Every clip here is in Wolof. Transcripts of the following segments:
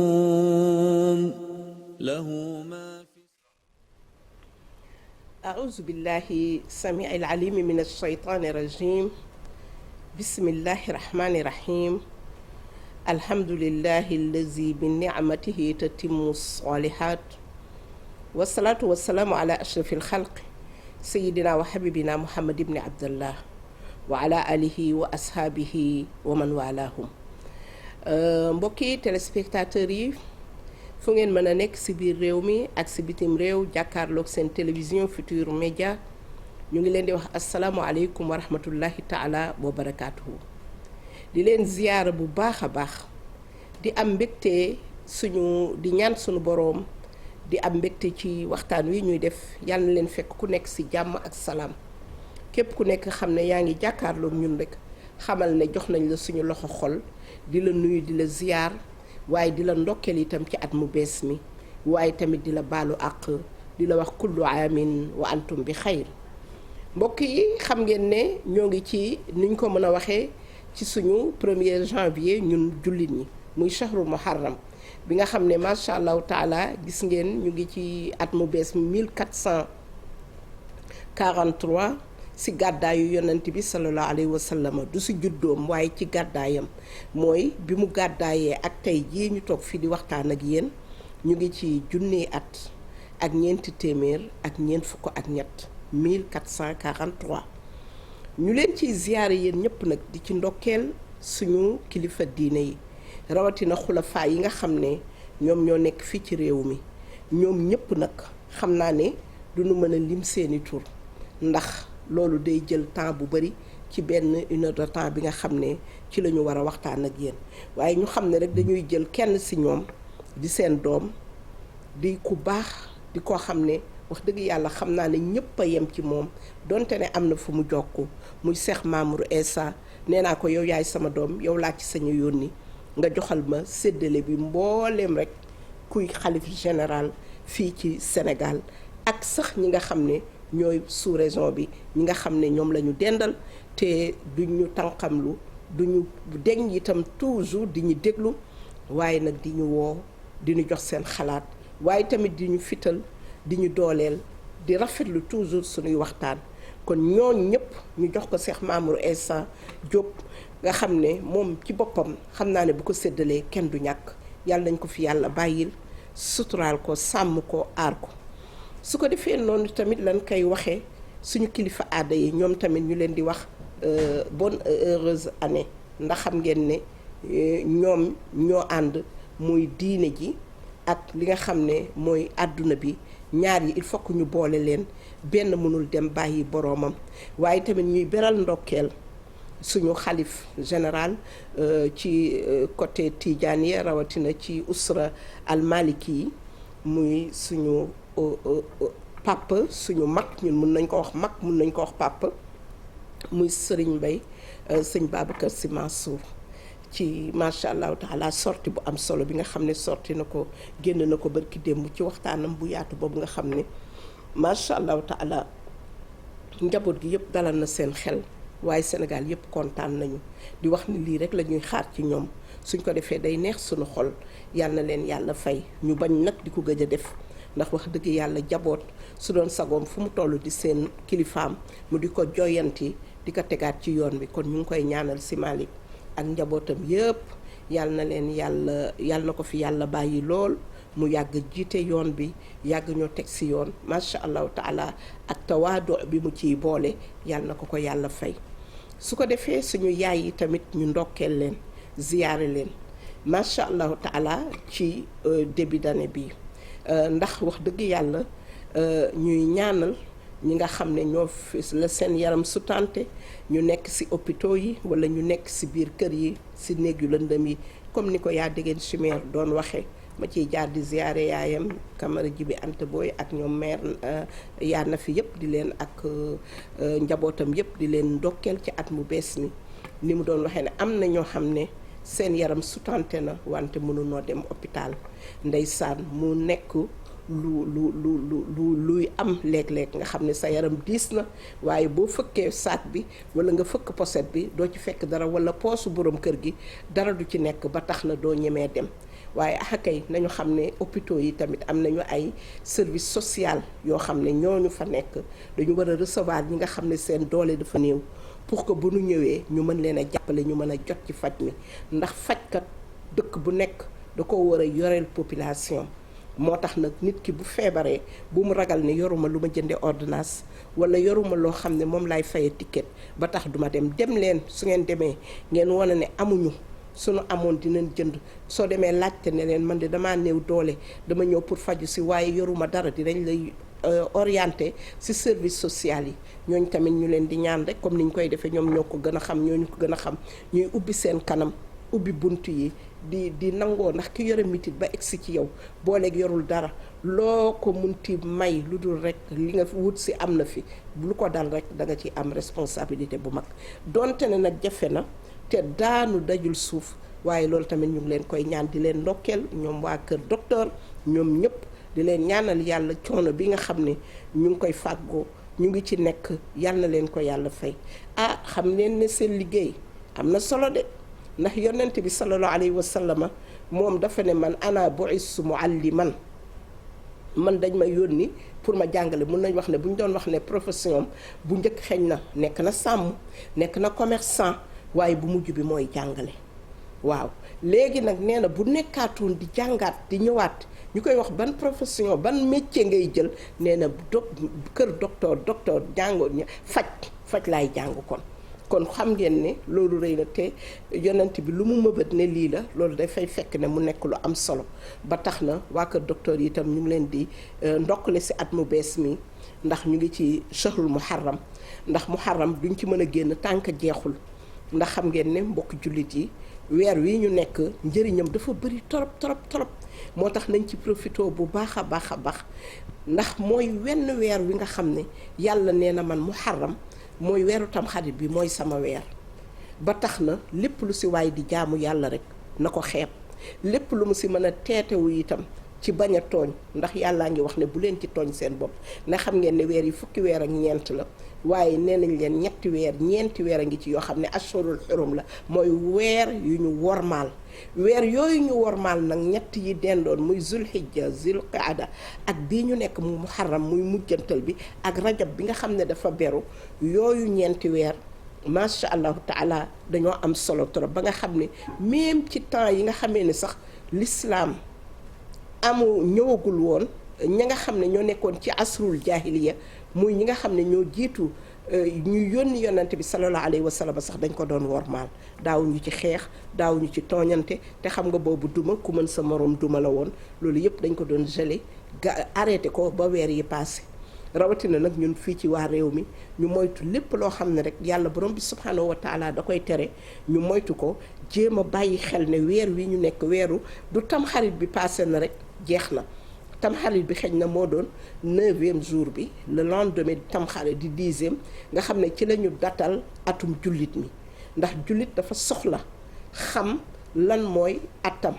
نوم له ما في أعوذ بالله السميع العليم من الشيطان الرجيم بسم الله الرحمن الرحيم الحمد لله الذي بنعمته تتم الصالحات والصلاة والسلام على أشرف الخلق سيدنا وحبيبنا محمد بن عبد الله وعلى آله وأصحابه ومن والاهم mbokki téléspectateurs yi fu ngeen mën a nekk ci biir réew mi ak ci bitim réew jàkkaarloog seen télévision Futurs Médias ñu ngi leen di wax asalaamualeykum wa rahmatullahi taala wa barakaatuhu di leen ziyaara bu baax a baax di am mbégte di ñaan suñu boroom di am mbégte ci waxtaan wi ñuy def yàlla na leen fekk ku nekk ci jàmm ak salaam képp ku nekk xam ne yaa ngi jàkkaarloog ñun rek xamal ne jox nañ la suñu loxo xol di la nuyu di la ziyaar waaye di la ndokkeel itam ci at mu bees mi waaye tamit di la baalu àq di la wax kullu aamin wa antum bi xayr mbokk yi xam ngeen ne ñoo ngi ci niñ ko mën a waxee ci suñu 1er janvier ñun jullit ñi muy shahrul muharram bi nga xam ne macha allahu taala gis ngeen ñu ngi ci at mu bees mi 1443 ci gàddaayu yonent bi sallallahu alayhi wa sallam du ci juddoom waaye ci gàddaayam mooy bi mu gàddaayee ak tey jii ñu toog fii di waxtaan ak yéen ñu ngi ci junni at ak ñeenti téeméer ak ñeent fukk ak ñett 1443 ñu leen ciy ziyaare yéen ñëpp nag di ci ndokkeel suñu kilifa diine yi rawatina xulafaa yi nga xam ne ñoom ñoo nekk fii ci réew mi ñoom ñëpp nag xam naa ne duñu mën a lim seeni tur ndax loolu day jël temps bu bari ci benn 1 heure de temps bi nga xam ne ci la ñu war a waxtaan ak yéen waaye ñu xam ne rek dañuy jël kenn ci ñoom di seen doom di ku baax di ko xam ne wax dëgg yàlla xam naa ne ñëpp a yem ci moom donte ne am na fu mu jokku muy Cheikh Mamour Essa nee naa ko yow yaay sama doom yow laa ci sañu yónni nga joxal ma séddale bi mbooleem rek kuy xalif général fii ci Sénégal ak sax ñi nga xam ne ñooy sous-région bi ñi nga xam ne ñoom la ñu dendal te duñu tànqamlu duñu deñ itam toujours di ñu déglu waaye nag di ñu woo di ñu jox seen xalaat waaye tamit di ñu fital di ñu dooleel di rafetlu toujours suñuy waxtaan kon ñooñu ñëpp ñu jox ko Cheikh Mamour Essa Diop nga xam ne moom ci boppam xam naa ne bu ko séddalee kenn du ñàkk yàlla nañ ko fi yàlla bàyyil suturaal ko sàmm ko aar ko su ko defee noonu tamit lan koy waxee suñu kilifa aada yi ñoom tamit ñu leen di wax bonne heureuse année ndax xam ngeen ne ñoom ñoo ànd muy diine ji ak li nga xam ne mooy àdduna bi ñaar yi il faut que ñu boole leen benn mënul dem bàyyi boroomam waaye tamit ñuy beral ndokkeel suñu xalif général ci côté Tidiane yi rawatina ci usra al maliki yi muy suñu papa suñu mag ñun mun nañ ko wax mag mun nañ ko wax papa muy Serigne Mbaye sëñ Babacar Sy Mansour ci macha allahu taala sorti bu am solo bi nga xam ne sorti na ko génn na ko barki démb ci waxtaanam bu yaatu boobu nga xam ne macha allahu taala njaboot gi yëpp dalal na seen xel waaye Sénégal yëpp kontaan nañu di wax ni lii rek la ñuy xaar ci ñoom suñ ko defee day neex suñu xol yal na leen yàlla fay ñu bañ nag di ko gëj a def ndax wax dëgg yàlla jaboot su doon sagoom fu mu toll di seen kilifaam mu di ko joyanti di ko tegaat ci yoon bi kon ñu ngi koy ñaanal si Malick ak njabootam yëpp yal na leen yàlla na ko fi yàlla bàyyi lool mu yàgg jiite yoon bi yàgg ñoo teg si yoon macha allahu taala ak tawaadu bi mu ciy boole yàlla na ko yàlla fay su ko defee suñu yaay yi tamit ñu ndokkeel leen ziyaare leen macha allahu taala ci début d'année bi ndax wax dëgg yàlla ñuy ñaanal ñi nga xam ne ñoo fi la seen yaram sutante ñu nekk ci hôpitaux yi wala ñu nekk ci biir kër yi ci néeg yu lëndëm yi comme ni ko yaa déggeen chimère doon waxee ma ciy jaar di ziyaare yaayam Camara Jibi Anta Boy ak ñoom maire yaa na fi yëpp di leen ak njabootam yëpp di leen ndokkeel ci at mu bees ni mu doon waxee ne am na ñoo xam ne seen yaram sutante na wante mënunoo dem hôpital ndeysaan mu nekk luy am léeg-léeg nga xam ne sa yaram diis na waaye boo fëkkee saak bi wala nga fëkk poset bi doo ci fekk dara wala poosu borom kër gi dara du ci nekk ba tax na doo ñemee dem waaye axakay nañu xam ne hôpitaux yi tamit am nañu ay service social yoo xam ne ñooñu fa nekk dañu war a recevoir ñi nga xam ne seen doole dafa néew pour que bu ñu ñëwee ñu mën leen a jàppale ñu mën a jot ci faj mi ndax fajkat dëkk bu nekk da ko war a yoreel population moo tax nag nit ki bu feebaree bu mu ragal ne yoruma lu ma jënde ordonnance wala yoruma loo xam ne moom laay faye ticket ba tax duma dem leen su ngeen demee ngeen wane ne amuñu suñu amoon dinañ jënd soo demee laajte ne leen man de damaa néew doole dama ñëw pour faju si waaye yoruma dara dinañ lay orienté ci service social yi ñooñ tamit ñu leen di ñaan rek comme ni ñu koy defee ñoom ñoo ko gën a xam ñooñu ko gën a xam ñuy ubbi seen kanam ubbi bunt yi di nangoo ndax ki yore mitit ba egsi ci yow booleeg yorul dara loo ko munti may lu dul rek li nga wut si am na fi lu ko dal rek da nga ci am responsabilité bu mag donte ne nag jafe na te daanu dajul suuf waaye loolu tamit ñu ngi leen koy ñaan di leen ndokkeel ñoom waa kër docteur ñoom ñëpp di leen ñaanal yàlla coono bi nga xam ne ñu ngi koy fàggoo ñu ngi ci nekk yal na leen ko yàlla fay xam leen ne seen liggéey am na solo de ndax yonent bi sallallahu alayhi wa sallama moom dafa ne man ana bu'istu mualliman man dañ ma yónni pour ma jàngale mun nañ wax ne bu ñu doon wax ne profession bu njëkk xeeñ na nekk na sàmm nekk na commerçant waaye bu mujj bi mooy jàngale waaw léegi nag nee na bu nekkaatoon di jàngaat di ñëwaat ñu koy wax ban profession ban métier ngay jël nee na kër docteur jàngoo faj laay jàng kon xam ngeen ne loolu rëy na te yonent bi lu mu mëbët ne lii la loolu dafay fekk ne mu nekk lu am solo ba tax na waa kër docteur yi itam ñu ngi leen di ndokkale si at mu bees mi ndax ñu ngi ci shahrul muharram ndax muharram duñ ci mën a génn tànk jeexul ndax xam ngeen ne mbokk jullit yi weer wi ñu nekk njëriñam dafa bëri torop moo tax nañ ci profité bu baax a baax ndax mooy wenn weer wi nga xam ne yàlla nee na man muharram mooy weeru tamxarit bi mooy sama weer ba tax na lépp lu si waay di jaamu yàlla rek na ko xeeb lépp lu mu si mën a teetewu itam ci bañ a tooñ ndax yàllaa ngi wax ne bu leen ci tooñ seen bopp na xam ngeen ne weer yi fukki weer ak ñeent la waaye nee nañ leen ñeenti weer a ngi ci yoo xam ne ashurul xurum la mooy weer yu ñu wormaal weer yooyu ñu wormaal nag ñett yi dendoon muy zulhijja zulqaada ak bii ñu nekk mu muharram muy mujjantal bi ak rajab bi nga xam ne dafa beru yooyu ñeenti weer macha allahu taala dañoo am solo trop ba nga xam ne même ci temps yi nga xamee ne sax l'islam ñëwagul woon ñi nga xam ne ñoo nekkoon ci asrul jaahiliya muy ñi nga xam ne ñoo jiitu ñu yónni yonante bi sallallahu alayhi wa sallam sax dañ ko doon wormaal daawuñu ci xeex daawuñu ci tooñante te xam nga boobu duma ku mën sa moroom duma la woon loolu yëpp dañ ko doon gelé arrêté ko ba weer yi passé rawatina nag ñun fii ci waa réew mi ñu moytu lépp loo xam ne rek yàlla borom bi subhanahu wa taala da koy tere ñu moytu ko jéem a bàyyi xel ne weer wi ñu nekk weeru du tamxarit bi passé na rek jeex na tamxarit bi xëj na moo doon 9e jour bi le lendemain tamxarit di 10e nga xam ne ci la ñu datal atum jullit mi ndax jullit dafa soxla xam lan mooy atam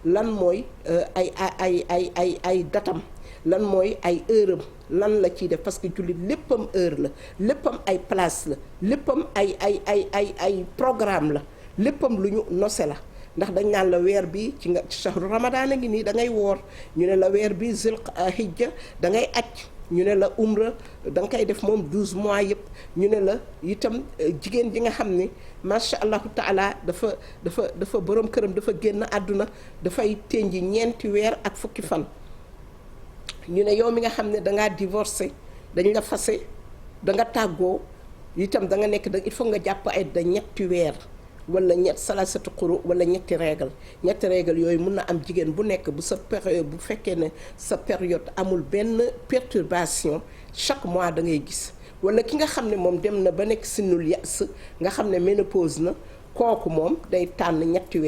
lan mooy ay datam lan mooy ay heure am lan la ciy def parce que jullit léppam heure la léppam ay place la léppam ay programme la léppam lu ñu nose la ndax dañ naan la weer bi ci nga shahru ramadaan a ngi nii da ngay woor ñu ne la weer bi zulhijja da ngay aj ñu ne la umra da nga koy def moom 12 mois yëpp ñu ne la itam jigéen ji nga xam ne macha allahu taala dafa borom këram dafa génn àdduna dafay tënji ñeenti weer ak fukki fan ñu ne yow mi nga xam ne dangaa divorcé dañ la fase da nga tàggoo itam da nga nekk il faut nga jàpp ay da ñetti weer wala salasatu quru wala ñetti règle yooyu mun na am jigéen bu nekk bu sa période bu fekkee ne sa période amul benn perturbation chaque mois da ngay gis wala ki nga xam ne moom dem na ba nekk sinnul yas nga xam ne ménopause na kooku moom day tànn ñetti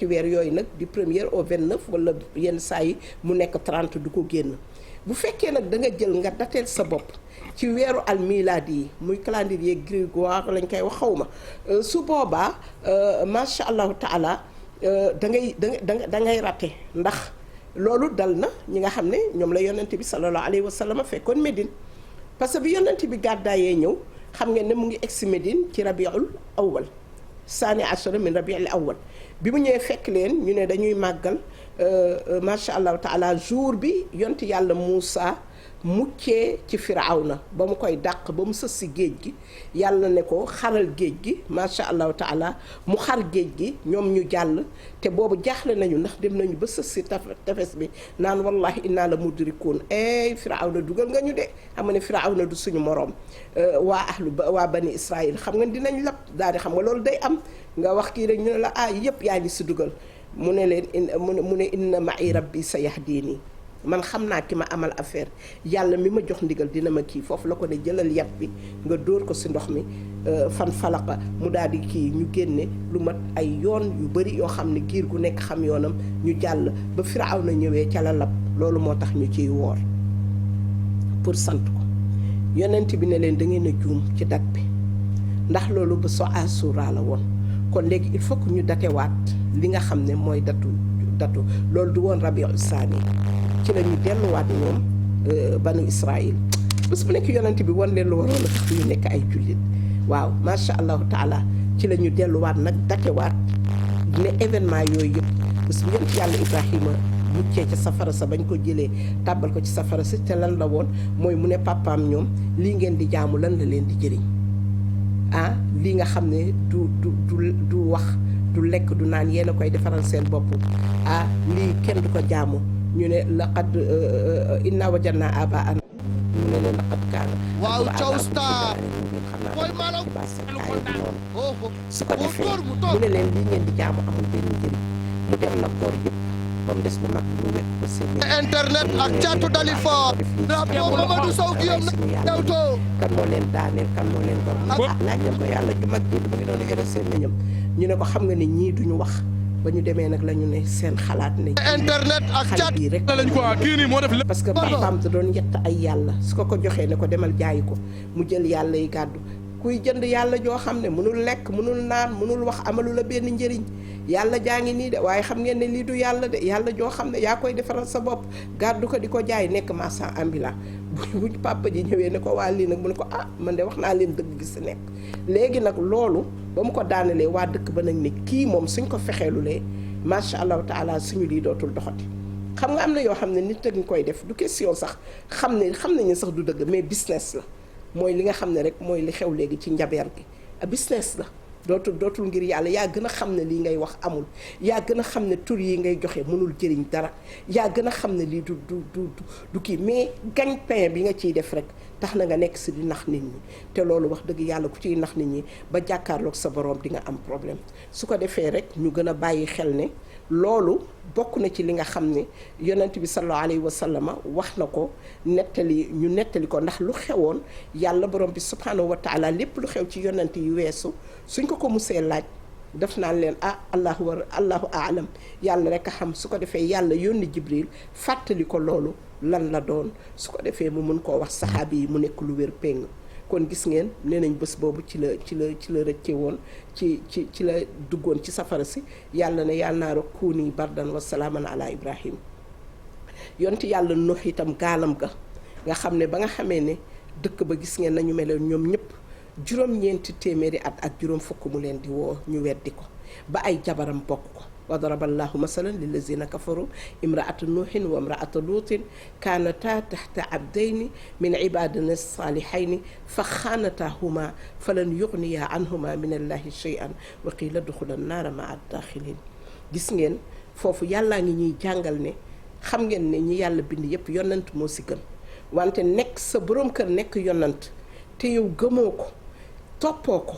weer yooyu nag du 1er au 29 wala yenn saa yi mu nekk 30 du ko génn bu fekkee nag da nga jël nga dateel sa bopp ci weeru almilaadi yi muy calendrier grégoire lañ koy wax xaw ma su boobaa macha allahu taala da ngay raté ndax loolu dal na ñi nga xam ne ñoom la yonent bi sallallahu alayhi wa sallam fekkoon Médine parce que bi yonent bi gàddaayee ñëw xam ngeen ne mu ngi egsi Médine ci rabiul awwal saani ashara min rabiul awwal bi mu ñëwee fekk leen ñu ne dañuy màggal macha allahu taala jour bi yonti yàlla Moussa muccee ci Firawna ba mu koy dàq ba mu sës si géej gi yàlla ne ko xaral géej gi macha allahu taala mu xar géej gi ñoom ñu jàll te boobu jaaxle nañu ndax dem nañu ba sës si tefes bi naan wallahi inna la mudrikuun Firawna dugal nga ñu de xam nga ne Firawna du suñu moroom waa bani Israël xam nga dinañ lap daal di xam nga loolu day am nga wax kii rek ñu ne la yëpp yaa ngi si dugal mu ne leen mu ne inna ma'i rabbi sayahdini man xam naa ki ma amal affaire yàlla mi ma jox ndigal dina ma kii foofu la ko ne jëlal yat bi nga dóor ko si ndox mi fan falaka mu daal di kii ñu génne lu mat ay yoon yu bari yoo xam ne giir gu nekk xam yoonam ñu jàll ba Firawna ñëwee ca la lab loolu moo tax ñu ciy woor pour sant ko yonent bi ne leen da ngeen a juum ci date bi ndax loolu ba so asura la woon kon léegi il faut que ñu datewaat li nga xam ne mooy datu loolu du woon rabiul saani ci la ñu delluwaat ñoom banu Israël bés bu nekk yonent bi wan leen lu waroon a tax ñu nekk ay jullit waaw macha allahu taala ci la ñu delluwaat nag datewaat ne événement yooyu yëpp bés bu yonent yàlla Ibrahima muccee ca safara sa bañ ko jëlee tàbbal ko ci safara si te lan la woon mooy mu ne papaam ñoom lii ngeen di jaamu lan la leen di jëriñ lii nga xam ne du wax du lekk du naan yéen a koy defaral seen bopp lii kenn du ko jaamu ñu ne laqad inna wajadna aba'ana ñu ne leen laqad kaana waaw Thiaw Star mooy maanaam su ko defee mu ne leen lii ngeen di jaamu amul benn njëriñ mu dem nag boor yëpp ba mu des bu mag mu wekk ko seen internet ak caatu Dalifort drapeau Mamadou Sow Guillaume Dewto kan moo leen daaneel kan moo leen bor laaj leen ko yàlla ju mag ji ba ngi doon ere seen nañam ñu ne ko xam nga ne ñii duñu wax ba ñu demee nag la ñu ne seen xalaat ne internet ak xale bii rek lañ ko kii nii moo def lépp parce que papaam da doon yett ay yàlla su ko joxee ne ko demal jaayi ko mu jël yàlla yi gàddu kuy jënd yàlla joo xam ne mënul lekk mënul naan mënul wax amalu la benn njëriñ yàlla jaa ngi nii de waaye xam ngeen ne lii du yàlla de yàlla joo xam ne yaa koy defaral sa bopp gàddu ko di ko jaay nekk marchand ambulant bu papa ji ñëwee ne ko waa lii nag mu ne ko man de wax naa leen dëgg gi si nekk léegi nag loolu ba mu ko daanelee waa dëkk ba nag ne kii moom suñ ko fexeelulee macha allahu taala suñu lii dootul doxati xam nga am na yoo xam ne nit ak ñu koy def du question sax xam nañu sax du dëgg mais business la mooy li nga xam ne rek mooy li xew léegi ci njabeer gi business la dootul ngir yàlla yaa gën a xam ne lii ngay wax amul yaa gën a xam ne tur yi ngay joxe mënul jëriñ dara yaa gën a xam ne lii du kii mais gagne-pain bi nga ciy def rek tax na nga nekk si di nax nit ñi te loolu wax dëgg yàlla ku ciy nax nit ñi ba jàkkaarloog sa borom di nga am problème su ko defee rek ñu gën a bàyyi xel ne loolu bokk na ci li nga xam ne yonent bi sallallahu alayhi wa sallama wax na ko nettali ko ndax lu xewoon yàlla borom bi subhanahu wa taala lépp lu xew ci yonent yu weesu suñ ko musee laaj def naan leen allahu aalam yàlla rek a xam su ko defee yàlla yónni Jibril fàttali ko loolu lan la doon su ko defee mu mun koo wax saxaabi yi mu nekk lu wér péng kon gis ngeen nee nañ bés boobu ci la rëcce woon ci la duggoon ci safara si yàlla ne yàlla naa rek kuuni bardan wa salaaman ala Ibrahim yonti yàlla Nuux itam gaalam ga nga xam ne ba nga xamee ne dëkk ba gis ngeen nañu meloon ñoom ñëpp juróom-ñeenti téeméeri at ak juróom fukk mu leen di woo ñu weddi ko ba ay jabaram bokk ko wa daraba allahu masalan lillazina kafaru imraata nuuhin wa imraata luutin kaanataa taxta abdayni min ibadina salihayni fa xaanataahuma falan yugniya anhuma min allahi shay'an wa qiila duxula naara maa daaxilin gis ngeen foofu yàllaa ngi ñuy jàngal ne xam ngeen ne ñi yàlla bind yépp yonant moo si gën wante nekk sa boroom kër nekk yonant te yow gëmoo ko toppoo ko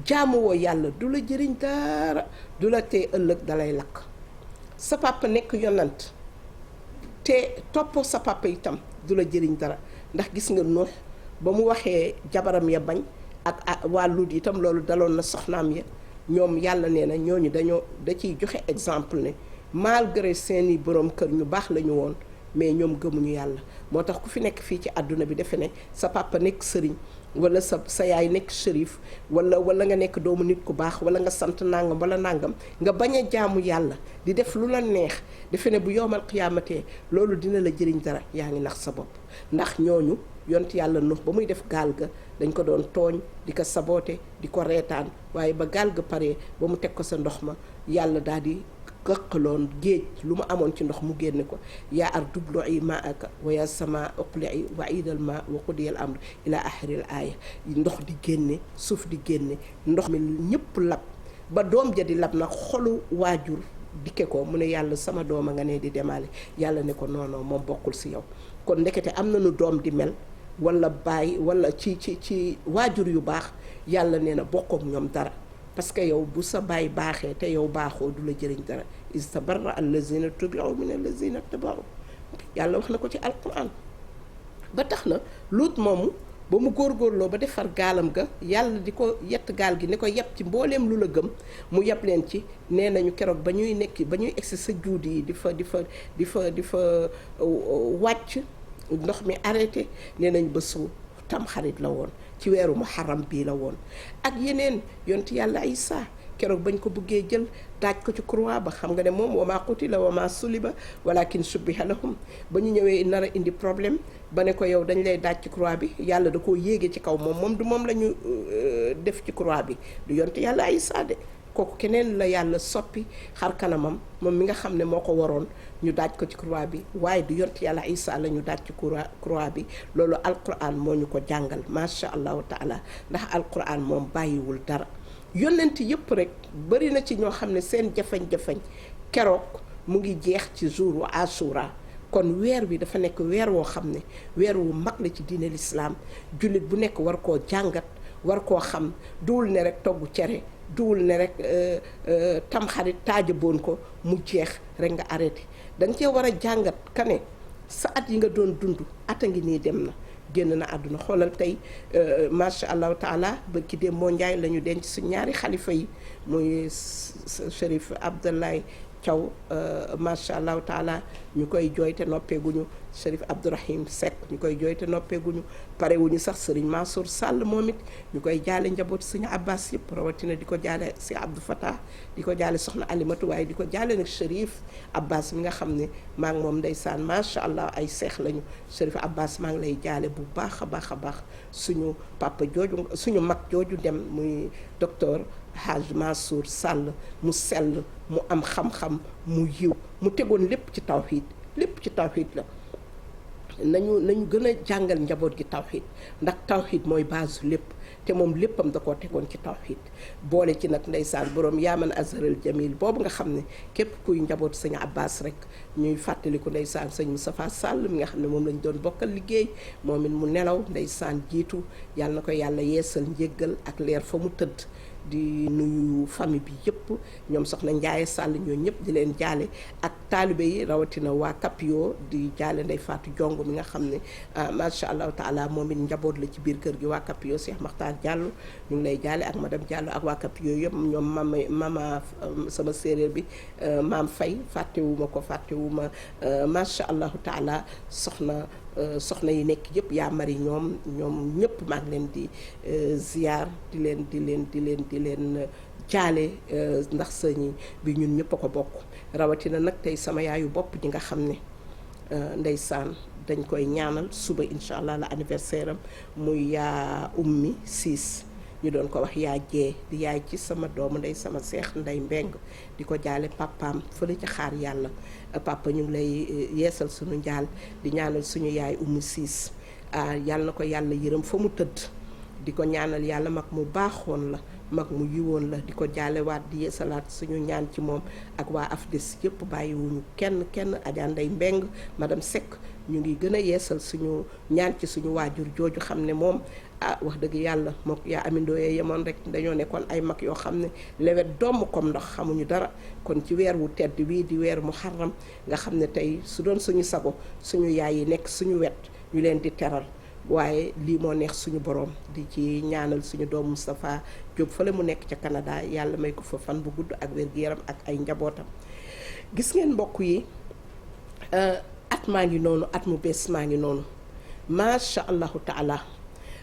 jaamuwoo yàlla du la jëriñ dara du la tee ëllëg dalay lakk sa papa nekk yonant te toppoo sa papa itam du la jëriñ dara ndax gis nga Nuux ba mu waxee jabaram ya bañ ak waa Luut itam loolu daloon na soxnaam ya ñoom yàlla nee na ñooñu da ciy joxe exemple ne malgré seeni borom kër ñu baax lañu woon mais ñoom gëmuñu yàlla moo tax ku fi nekk fii ci àdduna bi defe ne sa papa nekk sëriñ wala sa yaay nekk shérif wala nga nekk doomu nit ku baax wala nga sant nangam wala nangam nga bañ a jaamu yàlla di def lu la neex defe ne bu yowmal qiyaamatee loolu dina la jëriñ dara yaa ngi nax sa bopp. ndax ñooñu yont yàlla Nuux ba muy def gaal ga dañ ko doon tooñ di ko saboote di ko reetaan waaye ba gaal ga paree ba mu teg ko sa ndox ma yàlla daal di gëqaloon géej lu mu amoon ci ndox mu génne ko yaa ardu ublu'i maa'aka wa yaa samaa uqli'i wa iidal maa wa qudiyal amr ila axiril aaya ndox di génne suuf di génne ndox mi ñëpp lab ba doom ja di lab nag xolu waajur dikke ko mu ne yàlla sama dooma nga ne di demaale yàlla ne ko non non moom bokkul si yow. kon ndekete am na nu doom di mel wala baay wala ci waajur yu baax yàlla nee na bokkook ñoom dara parce que yow bu sa baay baaxee te yow baaxoo du la jëriñ dara istabarra allazina tubi'u min allazina taba'u yàlla wax na ko ci alquran. ba tax na Luut moomu ba mu góorgóorloo ba defar gaalam ga yàlla di ko yett gaal gi ne ko yeb ci mbooleem lu la gëm mu yeb leen ci nee nañu keroog ba ñuy egsi sa juudi yi di fa wàcc ndox mi arrêté nee nañ bésu tamxarit la woon ci weeru muharram bii la woon. ak yeneen yonent yàlla Isaa keroog bañ ko bëggee jël daaj ko ci croix ba xam nga ne moom wa maa qutila wa maa suliba walakin subbiha lahum ba ñu ñëwee nar a indi problème ba ne ko yow dañ lay daaj ci croix bi yàlla da koo yéege ci kaw moom du moom la ñu def ci croix bi du yonent yàlla Isaa de kooku keneen la yàlla soppi xar kanamam moom mi nga xam ne moo ko waroon ñu daaj ko ci croix bi waaye du yonent yàlla Isaa la ñu daaj ci croix bi loolu alquran moo ñu ko jàngal macha allahu taala ndax alquran moom bàyyiwul dara. yónnent yëpp rek bari na ci ñoo xam ne seen jafeñ-jafeñ keroog mu ngi jeex ci jour wa Ashura kon weer bi dafa nekk weer woo xam ne weer wu mag la ci diine lislaam jullit bu nekk war koo jàngat war koo xam duwul ne rek togg cere duwul ne rek tamxarit taajaboon ko mu jeex rek nga arrêté da nga cee war a jàngat ka ne sa at yi nga doon dund at a ngi nii dem na génn na àdduna xoolal tey macha allahu taala ba ki dem moo njaay la ñu denc su ñaari xalifa yi muy Chérif Abdoulaye Thiaw macha allahu taala ñu koy jooy te noppeeguñu Chérif Abdourahim Seck ñu koy jooy te noppeeguñu parewuñu sax Serigne Mansour Sall moom it ñu koy jaale njaboot suñu Abbas yëpp rawatina di ko jaale si Abdou Fatah di ko jaale soxna Alimatu waaye di ko jaale nag Chérif Abbas mi nga xam ne maa ngi moom ndeysaan macha allah ay seex lañu Chérif Abbas maa ngi lay jaale bu baax a baax a baax suñu papa jooju suñu mag jooju dem muy docteur Haj Mansour Sall mu sell mu am xam-xam mu yiw mu tegoon lépp ci tawxiid la nañu gën a jàngal njaboot gi tawxiid ndax tawxiid mooy base lépp te moom léppam da koo tegoon ci tawxiid boole ci nag ndeysaan borom yaaman azharal jamil boobu nga xam ne képp kuy njaboot sëñ Abbas rek ñuy fàttaliku ndeysaan sëñ Moustapha Sall mi nga xam ne moom lañ doon bokkal liggéey moom it mu nelaw ndeysaan jiitu yàlla na ko yàlla yeesal njéggal ak leer fa mu tëdd di nuyu famille bi yëpp ñoom soxna Njaaye Sall ñoo ñëpp di leen jaale ak taalibe yi rawatina waa Kapio di jaale Ndey Faatu Jong mi nga xam ne macha allahu taala moom it njaboot la ci biir kër gi waa Kapio Cheikh Makhtar Diallo ñu ngi lay jaale ak madame Diallo ak waa Kapio yëpp ñoom mama sama séeréer bi maam Faye fàttewuma macha allahu taala soxna yi nekk yëpp yaa mari ñoom ñëpp maa ngi leen di ziar di leen jaale ndax sëñ bi ñun ñëpp a ko bokk rawatina nag tey sama yaayu bopp ñi nga xam ne ndeysaan dañ koy ñaanal suba incha allah la anniversaire am muy yaa ummi siis ñu doon ko wax yaa jee di yaay ci sama doomu ndey sama seex ndey mbeng di ko jaale papaam fële ci xaar yàlla papa ñu ngi lay yeesal suñu njaal di ñaanal suñu yaay ummi siis yàlla na ko yàlla yërëm fa mu tëdd di ko ñaanal yàlla mag mu baaxoon la mag mu yiwoon la di ko jaalewaat di yeesalaat suñu ñaan ci moom ak waa AFDES yëpp bàyyiwuñu kenn Adja Ndeye Mbeng madame Seck ñu ngi gën a yeesal suñu ñaan ci suñu waajur jooju xam ne moom wax dëgg yàlla mook yaa amindooyee yemoon rek dañoo nekkoon ay mag yoo xam ne lewet doom comme ndox xamuñu dara kon ci weer wu tedd wii di weer muharram nga xam ne tey su doon suñu sago suñu yaay yi nekk suñu wet ñu leen di teral waaye lii moo neex suñu borom di ci ñaanal suñu doom Moustapha Diop fële mu nekk ca Canada yàlla may ko fa fan bu gudd ak wér-gu-yaram ak ay njabootam. gis ngeen mbokk yi at maa ngi noonu at mu bees maa ngi noonu macha allahu taala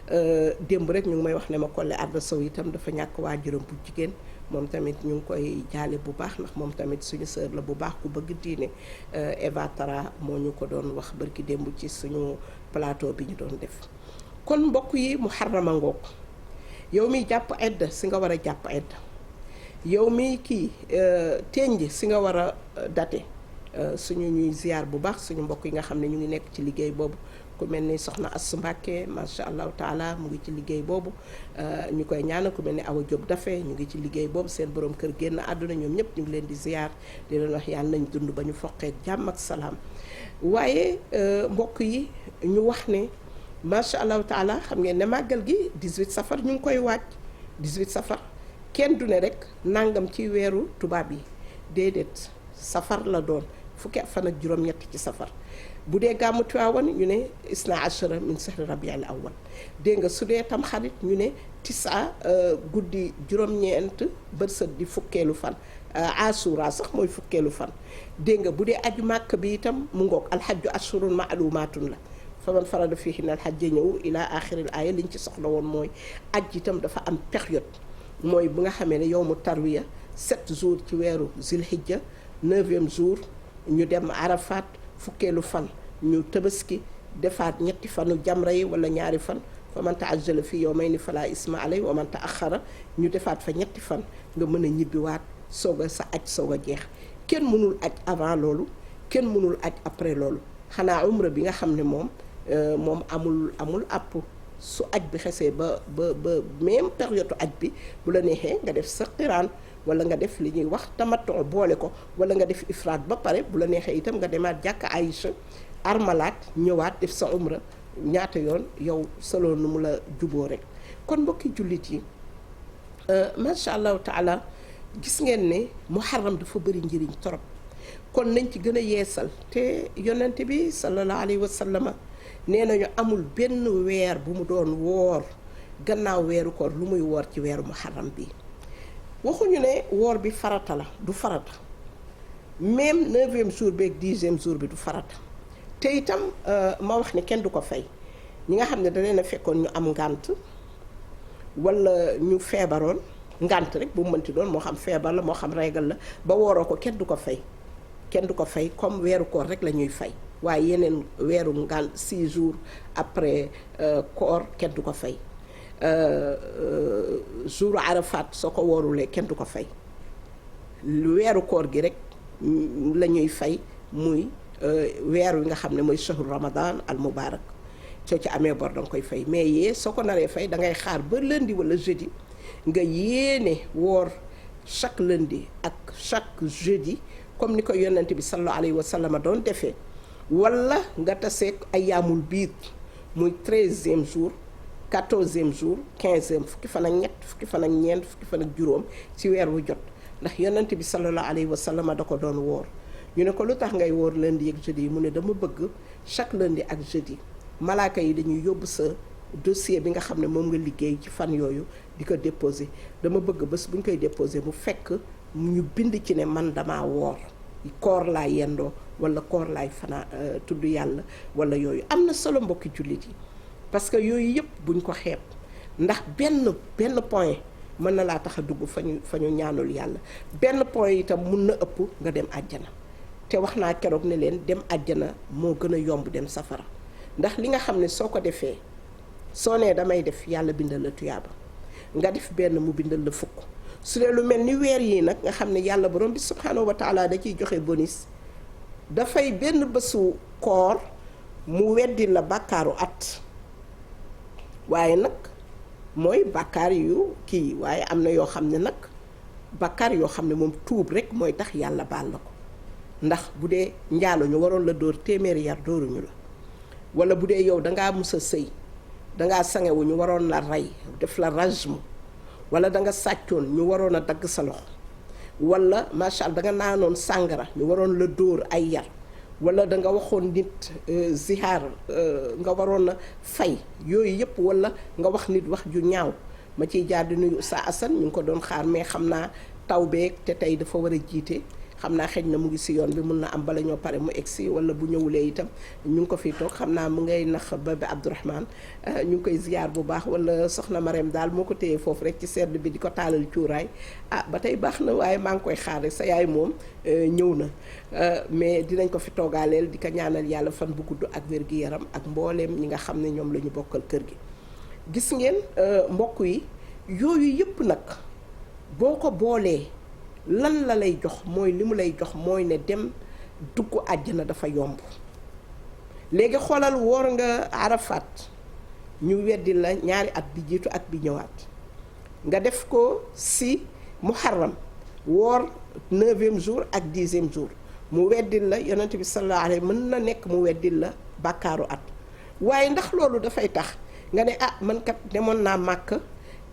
démb rek ñu ngi may wax ne ma Collé Adda Sow itam dafa ñàkk waajuram bu jigéen moom tamit ñu ngi koy jaale bu baax ndax moom tamit suñu sœur la bu baax ku bëgg diine Eva Tara moo ñu ko doon wax barki démb ci suñu plateau bi ñu doon def kon mbokk yi muharrama ngoog yow miy jàpp edda si nga war a jàpp edda yow miy kii tenj si nga war a date suñu ñuy ziar bu baax suñu mbokk yi nga xam ne ñu ngi nekk ci liggéey boobu ku mel ni soxna Assu Mbàkke macha allahu taala mu ngi ci liggéey boobu ñu koy ñaanal ku mel ni Awa Diop Dafe ñu ngi ci liggéey boobu seen borom kër génn àdduna ñoom ñëpp ñu ngi leen di ziar di leen wax yàlla nañ dund ba ñu foqee jàmm ak salaam waaye mbokk yi ñu wax ne macha allahu taala xam ngeen ne màggal gi 18 safar ñu ngi koy waaj 18 safar kenn du ne rek nangam ci weeru tubaab yi déedéet safar la doon fukki fan ak juróom-ñett ci safar bu dee gàmmu Tiwaawan ñu ne isna ashara min sahri rabiul awwal dégg nga su dee tam xarit ñu ne tisa guddi juróom-ñeent bërsët di fukkeelu fan asura sax mooy fukkeelu fan dégg nga bu dee aju màkk bi itam mu ngoog alxajju ashurun maalumaatun la fa man farada fiihinna alxajja ñëw ila axiril aaya liñ ci soxla woon mooy aj itam dafa am période mooy bu nga xamee ne yow mu tarwiya 7 jours ci weeru zilhijja 9e jour ñu dem arafat fukkeelu fan ñu tabaski defaat ñetti fanu jamra yi wala ñaari fan fa man taajjala fi yawmayni fala isma alay wa man taaxara ñu defaat fa ñetti fan nga mën a ñibbiwaat soog a sa aj soog a jeex kenn mënul aj avant loolu kenn mënul aj après loolu xanaa umra bi nga xam ne moom amul àpp su aj bi xesee ba même période aj bi bu la neexee nga def sa qiraan wala nga def li ñuy wax tamattu boole ko wala nga def ifraat ba pare bu la neexee itam nga demaat jàkka Aïcha armalaat ñëwaat def sa umra ñaata yoon yow solo nu mu la juboo rek kon mbokki jullit yi macha allahu taala gis ngeen ne muharram dafa bëri njëriñ torop kon nañ ci gën a yeesal te yonente bi sallallahu alayhi wa sallama nee nañu amul benn weer bu mu doon woor gannaaw weeru koor lu muy woor ci weeru muharram bi waxuñu ne woor bi farata la du farata même 9e jour bi ak 10e jour bi du farata te itam ma wax ne kenn du ko fay ñi nga xam ne da leen a fekkoon ñu am ngànt wala ñu feebaroon ngànt rek bu mu mënti doon moo xam feebar la moo xam régal la ba wooroo ko kenn du ko fay comme weeru koor rek la ñuy fay waaye yeneen weeru ngànt 6 jours après koor kenn du ko fay jour arafat soo ko woorulee kenn du ko fay weeru koor gi rek la ñuy fay muy weer wi nga xam ne mooy shahru ramadan al mubarak soo ci amee bor danga koy fay mais yee soo ko naree fay da ngay xaar ba lundi wala jeudi nga yéene woor chaque lundi ak chaque jeudi comme ni ko yonent bi sallallahu alayhi wa sallam doon defee wala nga taseeg ayaamul biid muy 13e jour 14e jour 15e fukki fan ak ñett fukki fan ak ñeent fukki fan ak juróom ci weer wu jot ndax yonent bi sallallahu alayhi wa sallam da ko doon woor ñu ne ko lu tax ngay woor lundi ak jeudi yi mu ne dama bëgg chaque lundi ak jeudi malaaka yi dañuy yóbbu sa dossier bi nga xam ne moom nga liggéey ci fan yooyu di ko déposer dama bëgg bés bu ñu koy déposer mu fekk ñu bind ci ne man dama woor koor laay yendoo wala koor laay fanaa tudd yàlla wala yooyu am na solo mbokki jullit yi parce que yooyu yëpp buñ ko xeeb ndax benn point mën na laa tax a dugg fa ñu ñaanul yàlla benn point itam mun na ëpp nga dem àjjana te wax naa keroog ne leen dem àjjana moo gën a yomb dem safara ndax li nga xam ne soo ko defee soo nee damay def yàlla bindal la tuyaaba nga def benn mu bindal la fukk su dee lu mel ni weer yi nag nga xam ne yàlla borom bi subhanahu wa taala da ciy joxe bonus dafay benn bésu koor mu weddi la bàkkaaru at waaye nag mooy bàkkaar yu kii waaye am na yoo xam ne nag bàkkaar yoo xam ne moom tuub rek mooy tax yàlla baal la ko ndax bu dee njaalo ñu waroon la dóor téeméeri yar dóoruñu la wala bu dee yow dangaa mus a sëy dangaa sangewu ñu waroon la rey def la rajmu wala danga sàccoon ñu waroon a dagg sa loxo wala macha allah danga naanoon sàngara ñu waroon la dóor ay yar wala danga waxoon nit zihaar nga waroon a fay yooyu yëpp wala nga wax nit wax ju ñaaw ma ciy jaar di nuyu sa asan ñu ngi ko doon xaar mais xam naa taw beeg te tey dafa war a jiite xam naa xëj na mu ngi si yoon bi mun na am bala ñoo pare mu egsi wala bu ñëwulee itam ñu ngi ko fiy toog xam naa mu ngay nax ba Abdourahmane ñu ngi koy ziar bu baax wala soxna Marème daal moo ko téye foofu rek ci sedd bi di ko taalal cuuraay ba tey baax na waaye maa ngi koy xaar rek sa yaay moom ñëw na mais dinañ ko fi toogaaleel di ko ñaanal yàlla fan bu gudd ak wér-gi-yaram ak mbooleem ñi nga xam ne ñoom la ñu bokkal kër gi gis ngeen mbokk yi yooyu yëpp nag boo ko boolee lan la lay jox mooy li mu lay jox mooy ne dem dugg àjjana dafa yomb léegi xoolal woor nga Arafat ñu weddi la ñaari at bi jiitu at bi ñëwaat nga def ko si muharram woor 9e jour ak 10e jour mu weddil la yonent bi sallallahu alayhi mën na nekk mu weddil la bàkkaaru at waaye ndax loolu dafay tax nga ne man kat demoon naa màkk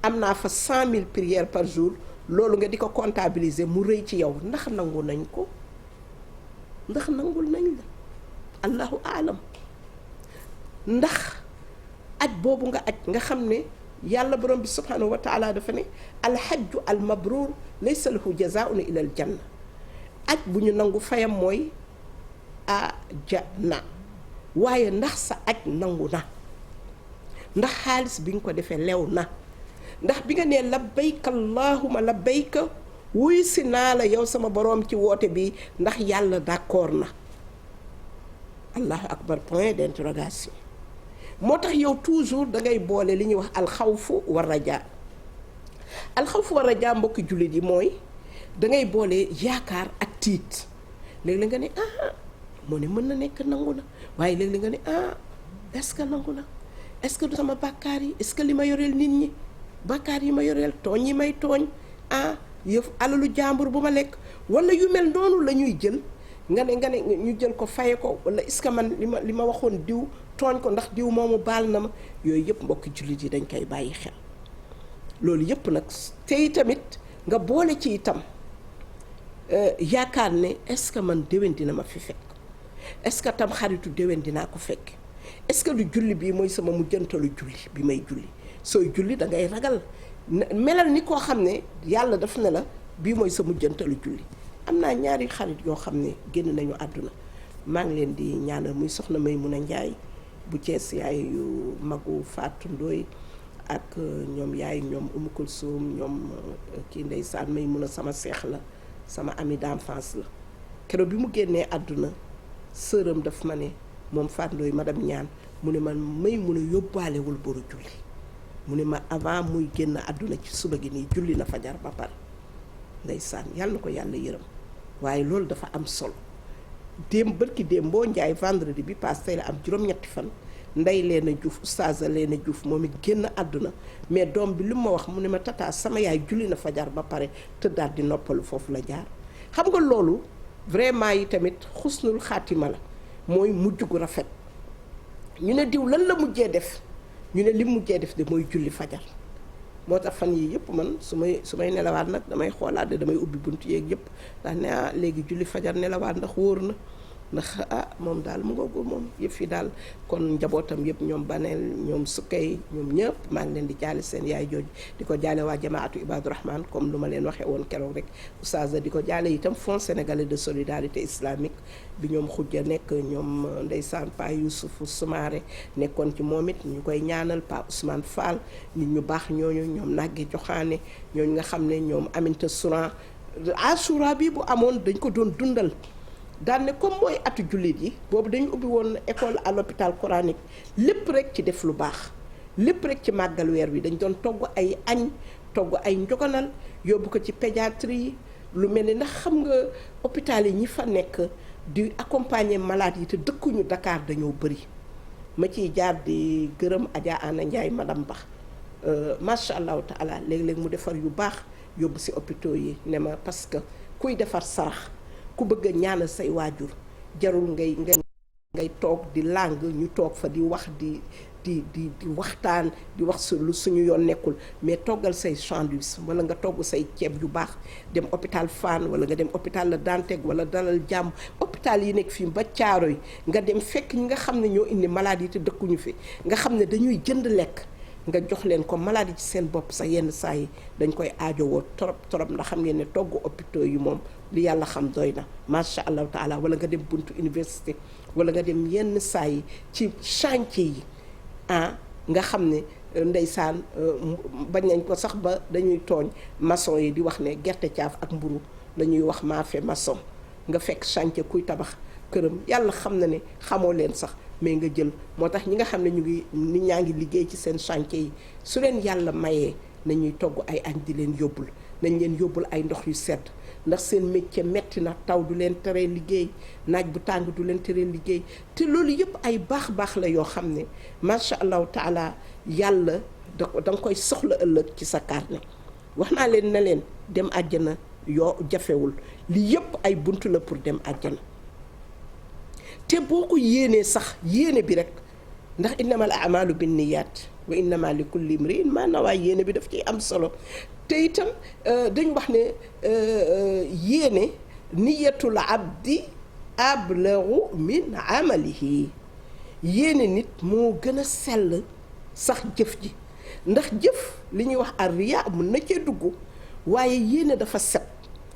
am naa fa 100 000 prières par jour loolu nga di ko comptabiliser mu rëy ci yow ndax nangu nañ ko ndax nangul nañ la allahu aalam ndax aj boobu nga aj nga xam ne yàlla borom bi subhanahu wa taala dafa ne alhajju al mabrur laysa lahu jazaun ila al janna aj bu ñu nangu fayam mooy ajana waaye ndax sa aj nangu na ndax xaalis bi nga ko defee lew na ndax bi nga nee labbayka allahumma labbayka wuy si naa la yow sama boroom ci woote bi ndax yàlla d'accord na allahu akbar point d'interrogation moo tax yow toujours da ngay boole li ñuy wax alxawfu wa rajaa alxawfu wa rajaa mbokki jullit yi mooy da ngay boole yaakaar ak tiit léeg-léeg nga ne moo ne mën na nekk nangu na waaye léeg-léeg nga ne est-ce que nangu na est-ce que du sama bàkkaar yi est-ce que li ma yoreel nit ñi bàkkaar yi ma yoreel tooñ yi may tooñ yëf alalu jàmbur bu ma lekk wala yu mel noonu la ñuy jël nga ne ñu jël ko faye ko wala est-ce que man li ma waxoon diw tooñ ko ndax diw moomu baal na ma yooyu yëpp mbokki jullit yi dañ koy bàyyi xel loolu yëpp nag tey tamit nga boole ci itam yaakaar ne est-ce que man déwén dina ma fi fekk est-ce que tam xaritu déwén dinaa ko fekk est-ce que du julli bii mooy sama mujjantalu julli bi may julli sooy julli da ngay ragal melal ni koo xam ne yàlla daf ne la bii mooy sa mujjantalu julli am naa ñaari xarit yoo xam ne génn nañu àdduna maa ngi leen di ñaanal muy soxna Maymuna Njaay bu Cees yaay yu magu Faatu Ndooy ak ñoom yaay ñoom Umu Kulsum ñoom kii ndeysaan Maymuna sama seex la sama ami d'enfance la keroog bi mu génnee àdduna sëram daf ma ne moom Faatu Ndooy madame ñaan mu ne man Maymuna yóbbaalewul boru julli mu ne ma avant muy génn àdduna ci suba gi nii julli na fajar ba pare ndeysaan yàlla na ko yàlla yërëm waaye loolu dafa am solo bërki boo njaay vendredi bi paase tey la am juróom-ñetti fan ndey Leena Diouf oustaz Leena Diouf moom it génn àdduna mais doom bi li ma wax mu ne ma tata sama yaay julli na fajar ba pare tëddaat di noppalu foofu la jaar xam nga loolu vraiment yi tamit xusnul xaatima la mooy mujj gu rafet ñu ne diw lan la mujjee def ñu ne li mujjee def de mooy julli fajar moo tax fan yii yëpp man su may nelawaat nag damay xoolaat de damay ubbi bunt yeeg yëpp ndax ne léegi julli fajar nelawaat ndax wóor na ndax moom daal mu ngoogu moom yëpp fi daal kon njabootam yëpp ñoom baneel ñoom sukkay ñoom ñëpp maa ngi leen di jaale seen yaay jooju di ko jaale waa jamaatu Ibadu Rahman comme lu ma leen waxee woon keroog rek oustaz di ko jaale itam Fonds sénégalais de solidarité islamique bi ñoom xujja nekk ñoom ndeysaan Pa Youssouf Soumaré nekkoon ci moom it ñu koy ñaanal Pa Ousmane Fall nit ñu baax ñooñu ñoom naggi joxaane ñooñu nga xam ne ñoom Aminta Souran Ashura bi bu amoon dañ ko doon dundal daan ne comme mooy atu jullit yi boobu dañu ubbi woon école à l'hôpital coranique lépp rek ci def lu baax lépp rek ci màggal weer wi dañ doon togg ay añ togg ay njogonal yóbbu ko ci pédiatrie yi lu mel ni ndax xam nga hôpital yi ñi fa nekk di accompagner malade yi te dëkkuñu Dakar dañoo bëri ma ciy jaar di gërëm Adja Ana Ndiaye madame Ba macha allahu taala léeg-léeg mu defar yu baax yóbbu si hôpitaux yi ne ma parce que kuy defar sarax ku bëgg a ñaanal say waajur jarul ngay toog di làng ñu toog fa di wax di waxtaan di wax lu suñu yoon nekkul mais toggal say sandwich wala nga togg say ceeb yu baax dem hôpital Fann wala nga dem hôpital La Dantec wala Dalal Jàmm hôpital yi nekk fii ba Caaroy nga dem fekk ñi nga xam ne ñoo indi maladie te dëkkuñu fi nga xam ne dañuy jënd lekk nga jox leen ko maladie ci seen bopp sax yenn saa yi dañ koy aajowoo trop ndax xam ngeen ne togg hôpitaux yi moom li yàlla xam doy na macha allahu taala. wala nga dem buntu université wala nga dem yenn saa yi ci chantier yi nga xam ne ndeysaan bañ nañ ko sax ba dañuy tooñ maçon yi di wax ne gerte caaf ak mburu la ñuy wax maafe maçon. nga fekk chantier kuy tabax këram yàlla xam na ne xamoo leen sax mais nga jël moo tax ñi nga xam ne ñu ngi nit ñaa ngi liggéey ci seen chantier yi su leen yàlla mayee nañuy togg ay añ di leen yóbbul nañ leen yóbbul ay ndox yu sedd ndax seen métier metti na taw du leen teree liggéey naaj bu tàng du leen teree liggéey te loolu yëpp ay baax la yoo xam ne macha allahu taala yàlla da nga koy soxla ëllëg ci sa carnet. wax naa leen ne leen dem àjjana yoo jafewul li yëpp ay buntu la pour dem àjjana te boo ko yéenee sax yéene bi rek ndax innamal a'malu binniyaat wa innama li kulli imri'in ma nawaa yéene bi daf ciy am solo te itam dañ wax ne yéene niyatul abdi ablagu min amalihi yéene nit moo gën a sell sax jëf ji ndax jëf li ñuy wax ar-riyaa mën na cee dugg waaye yéene dafa set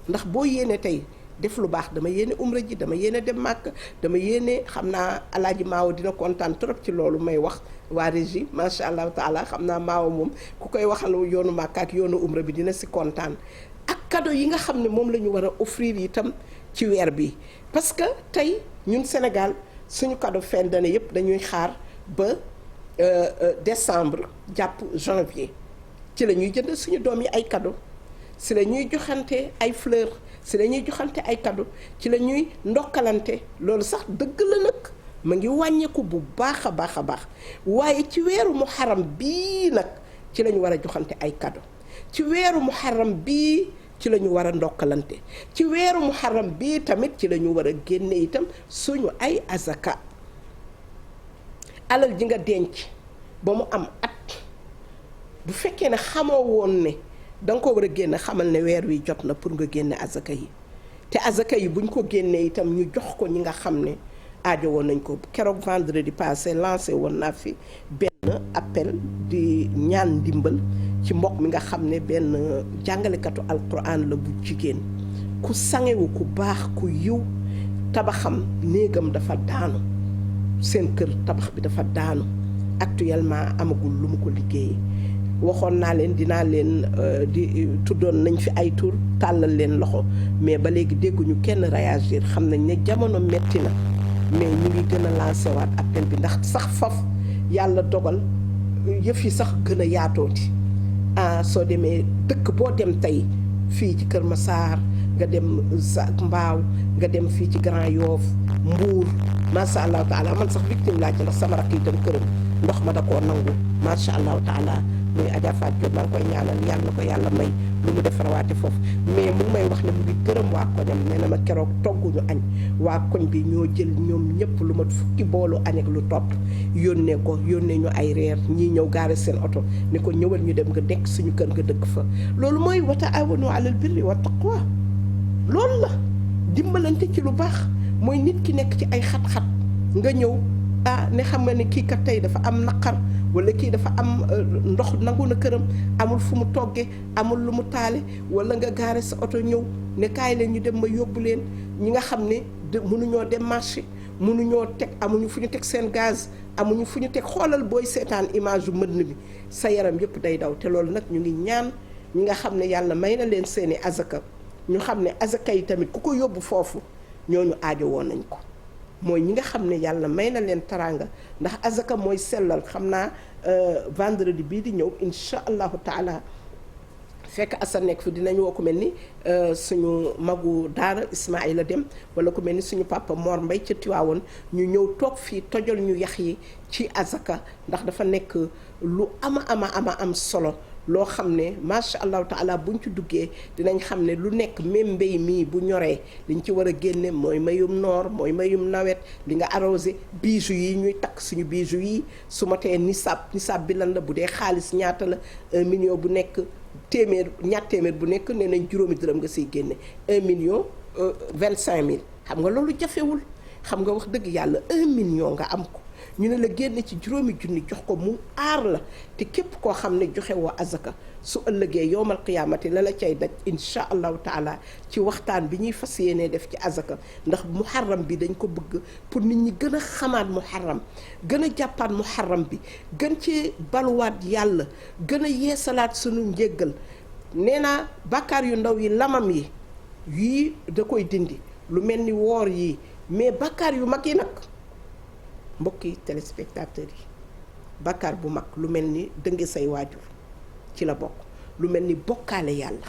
ndax boo yéene tey def lu baax dama yéene umra ji dama yéene dem màkk dama yéene xam naa alaaji maawo dina kontaan trop ci loolu may wax waa régie macha allahu taala xam naa maawo moom ku koy waxal yoonu màkk ak yoonu umra bi dina si kontaan ak cadeau yi nga xam ne moom la ñu war a offrir itam ci weer bi parce que tey ñun Sénégal suñu cadeau fin d'année yëpp dañuy xaar ba décembre jàpp janvier ci la ñuy jënd suñu doom yi ay cadeau si la ñuy joxante ay fleurs si la ñuy joxante ay cadeau ci la ñuy ndokkalante loolu sax dëgg la nag ma ngi wàññeeku bu baax a baax waaye ci weeru muharram bii nag ci la ñu war a joxante ay cadeau ci weeru muharram bii ci la ñu war a ndokkalante ci weeru muharram bii tamit ci la ñu war a génne itam suñu ay azaka alal ji nga denc ba mu am at bu fekkee ne xamoo woon ne danga ko war a génne xamal ne weer wi jot na pour nga génne azaka yi te azaka yi buñ ko génnee itam ñu jox ko ñi nga xam ne aajo woon nañ ko keroog vendredi passé lancé woon naa fi benn appel di ñaan ndimbal ci mbokk mi nga xam ne benn jàngalekatu alquran la bu jigéen ku sangewu ku baax ku yiw tabaxam néegam dafa daanu seen kër tabax bi dafa daanu actuellement amagul lu mu ko liggéeyee waxoon naa leen dinaa leen di tuddoon nañ fi ay tur tàllal leen loxo mais ba léegi dégguñu kenn réagir xam nañ ne jamono metti na mais ñu ngi gën a lancé waat appel bi ndax sax faf yàlla dogal yëf yi sax gën a yaatooti soo demee dëkk boo dem tey fii ci Kër Massar nga dem Mbaaw nga dem fii ci Grand Yoff Mbuur macha allahu taala man sax victime laa ci ndax sama rakk yi tam këram ndox ma da koo nangu macha allahu taala muy Adja Fatou Diop maa ngi koy ñaanal yàlla na ko yàlla may lu mu def rawaate foofu mais mu ngi may wax ne mu ngi gërëm waa koñam nee na ma keroog togguñu añ waa koñ bi ñoo jël ñoom ñëpp lu ma fukki boolu añ ak lu topp yónnee ñu ay reer ñii ñëw gaare seen oto ne ko ñëwal ñu dem nga dekk suñu kër nga dëkk fa loolu mooy wa taawanu alal birri wa taqwa loolu la dimbalante ci lu baax mooy nit ki nekk ci ay xat-xat nga ñëw ne xam nga ne kii kat tey dafa am naqar wala kii dafa am ndox nangu na këram amul fu mu toggee amul lu mu taale wala nga gaare sa oto ñëw ne kaay leen ñu dem ma yóbbu leen ñi nga xam ne mënuñoo dem marché mënuñoo teg amuñu fu ñu teg seen gaz amuñu fu ñu teg xoolal booy seetaan image yu mbënn bi sa yaram yëpp day daw te loolu nag ñu ngi ñaan ñi nga xam ne yàlla may na leen seeni azaka ñu xam ne azaka yi tamit ku ko yóbbu foofu ñooñu aajo woon nañ ko mooy ñi nga xam ne yàlla may na leen taraanga ndax azaka mooy sellal xam naa vendredi bii di ñëw incha allahu taala fekk asa nekk fi dinañ woo ku mel ni suñu magu daara Ismaïla Dem wala ku mel ni suñu papa Mor Mbay ca Tiwaawoon ñu ñëw toog fii tojal ñu yax yi ci azaka ndax dafa nekk lu ama am solo loo xam ne macha allahu taala buñ ci duggee dinañ xam ne lu nekk même mbéy mii bu ñoree liñ ci war a génne mooy mayum noor mooy mayum nawet li nga arrosé bijoux yi ñuy takk suñu bijoux yi su ma tee nisaab bi lan la bu dee xaalis ñaata la 1 million bu nekk ñaar téeméer bu nekk nee nañ juróomi dërëm nga siy génne 1 million 25 000 xam nga loolu jafewul xam nga wax dëgg yàlla 1 million nga am ko ñu ne la génne ci juróomi junni jox ko mu aar la te képp koo xam ne joxe woo azaka su ëllëgee yowmal qiyaamati la la cay daj insha allahu taala ci waxtaan bi ñuy fas yéenee def ci azaka ndax muharram bi dañ ko bëgg pour nit ñi gën a xamaat muharram gën a jàppaat muharram bi gën ci baluwaat yàlla gën a yeesalaat sunu njéggal nee naa bàkkaar yu ndaw yi lamam yi yii da koy dindi lu mel ni woor yi mais bàkkaar yu mag yi nag mbokki téléspectateurs yi bàkkaar bu mag lu mel ni dënge say waajur ci la bokk lu mel ni bokkaale yàlla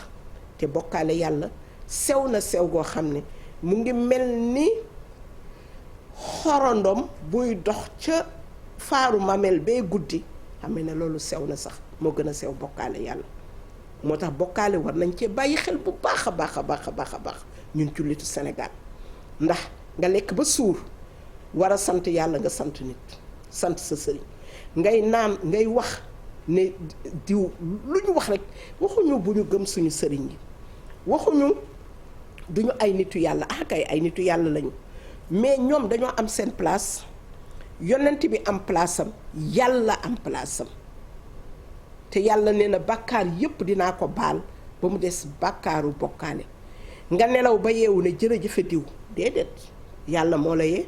te bokkaale yàlla sew na sew goo xam ne mu ngi mel ni xorondom buy dox ca faaru mamel bee guddi xam ne loolu sew na sax moo gën a sew bokkaale yàlla moo tax bokkaale war nañ cee bàyyi xel bu baax a baax a baax a baax a baax ñun jullitu Sénégal ndax nga lekk ba suur war a sant yàlla nga sant nit sant sa sëriñ ngay naan ngay wax ne diw lu ñu wax rek waxuñu bu ñu gëm suñu sëriñ yi waxuñu duñu ay nitu yàlla kay ay nitu yàlla lañu mais ñoom dañoo am seen place yonent bi am place am yàlla am place am te yàlla nee na bàkkaar yépp dinaa ko baal ba mu des bàkkaaru bokkaale nga nelaw ba yeewu ne jërëjëfe diw déedéet yàlla moo la yee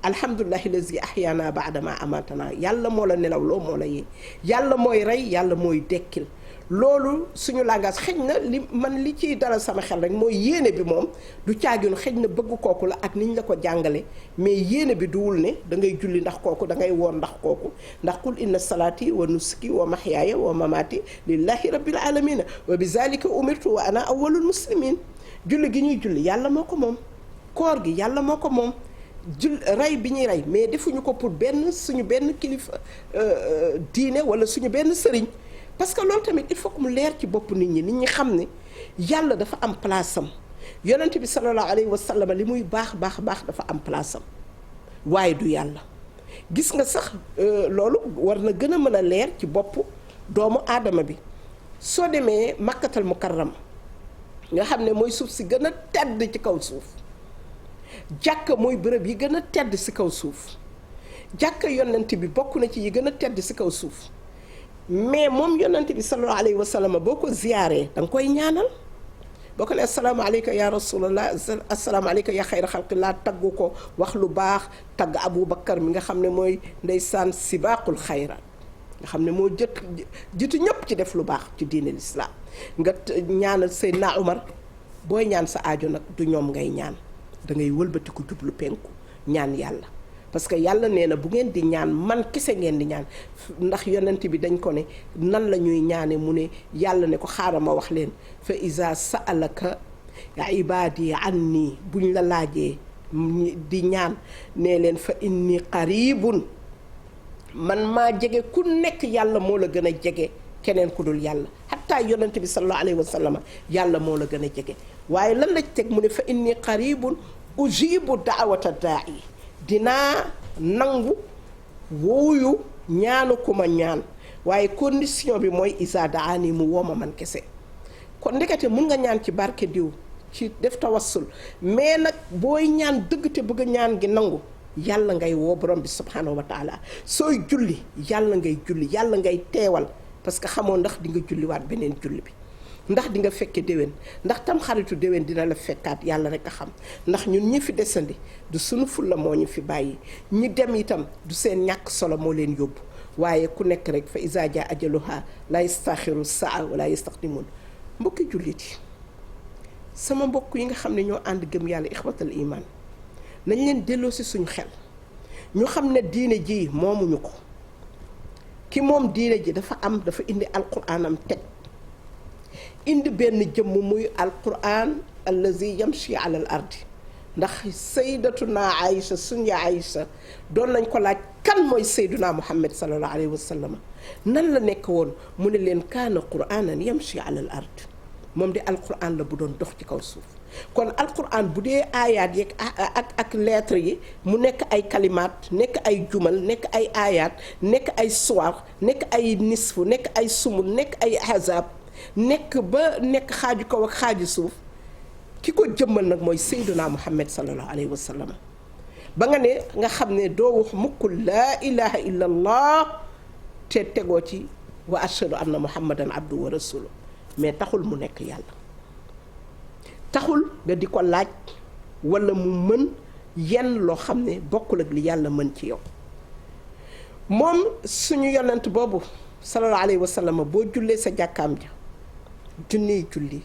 alhamdulillahi lazi ahyaana baadama amatana yàlla moo la nelaw loo moo la yee yàlla mooy rey yàlla mooy dekkil loolu suñu langage xëj na li ciy dalal sama xel rek mooy yéene bi moom du caaginu xëj na bëgg kooku la ak niñ la ko jàngale mais yéene bi duwul ne da ngay julli ndax kooku da ngay woor ndax kooku ndax qul inna salaati wa nusuki wa mahyaaya wa mamaati lillahi rabbil alamina wa bi zalika umirtu wa ana awwalul muslimin julli gi ñuy julli yàlla moo ko moom koor gi yàlla moo ko moom rey bi ñuy rey mais defuñu ko pour suñu benn kilifa diine wala suñu benn sëriñ parce que loolu tamit il faut que mu leer ci bopp nit ñi xam ne yàlla dafa am place am yonent bi sallallahu alayhi wa sallam li muy baax dafa am place am waaye du yàlla gis nga sax loolu war na gën a mën a leer ci bopp doomu aadama bi soo demee makkatal mukarram nga xam ne mooy suuf si gën a tedd ci kaw suuf jàkka mooy bërëb yi gën a tedd ci kaw suuf jàkka yonent bi bokk na ci yi gën a tedd ci kaw suuf mais moom yonent bi sallallahu alayhi wa sallam boo ko ziyaaree da nga koy ñaanal boo ko ne asalaamaaleyka ya rasulallah asalaamaaleyka ya xayra xalqillah taggu ko wax lu baax tagg Aboubacar mi nga xam ne mooy ndeysaan sibaaqul xayra nga xam ne moo jiitu ñëpp ci def lu baax ci diine l'islam nga ñaanal Seydina Umar booy ñaan sa aajo nag du ñoom ngay ñaan da ngay wëlbatiku jublu penku ñaan yàlla parce que yàlla nee na bu ngeen di ñaan man kese ngeen di ñaan ndax yonent bi dañ ko ne nan la ñuy ñaane mu ne yàlla ne ko xaaral ma wax leen fa iza sa'alaka ibaadi anni buñ la laajee di ñaan nee leen fa inni qaribun man maa jege ku nekk yàlla moo la gën a jege keneen ku dul yàlla xataa yonent bi sallallahu alayhi wa sallam yàlla moo la gën a jege waaye lan la teg mu ne fa inni qaribun ujibu daawata daa'i dinaa nangu wooyu ñaanu ku ma ñaan waaye condition bi mooy isa daani mu wooma man kese kon ndekete mun nga ñaan ci barke diw ci def tawassul mais nag booy ñaan dëgg te bëgg ñaan gi nangu yàlla ngay woo borom bi subhanahu wa taala sooy julli yàlla ngay julli yàlla ngay teewal parce que xamoo ndax di nga julliwaat beneen julli bi ndax di nga fekke déwén ndax tam xaritu déwén dina la fekkaat yàlla rek a xam ndax ñun ñi fi desandi du sunu fulla moo ñu fi bàyyi ñi dem itam du seen ñàkk solo moo leen yóbbu waaye ku nekk rek fa iza jaa ajaluha la yastaxiru saa wala yastaqdimun mbokki jullit yi sama mbokk yi nga xam ne ñoo ànd gëm yàlla ixwatal iman nañ leen delloo si suñu xel ñu xam ne diine ji moomuñu ko ki moom diine ji dafa indi alquraanam teg indi benn jëmm muy alquran allazi yamshi ala al ardi ndax sayyidatuna Aïcha suñu Aïcha doon nañ ko laaj kan mooy sayyiduna Muhammad sallallahu alayhi wa sallam nan la nekk woon mu ne leen kaana quranan yamshi ala al ard moom di alquran la bu doon dox ci kaw suuf kon alquran bu dee aayaat yeeg ak lettre yi mu nekk ay kalimaat nekk ay jumal nekk ay aayaat nekk ay suwar nekk ay nisfu nekk ay sumul nekk ay ahzab nekk xaaju kaw ak xaaju suuf ki ko jëmmal nag mooy sayduna Muhammad sallallahu alayhi wa sallam ba nga xam ne doo wax mukk laa ilaha illa allah te tegoo ci wa ashhadu anna muhammadan abdu wa rasulu mais taxul mu nekk yàlla, taxul nga di ko laaj walla mu mën yenn loo xam ne bokkul ak li yàlla mën ci yow. moom suñu yonent boobu sallallahu alayhi wa sallam boo jullee sa jàkkaam ja junniy julli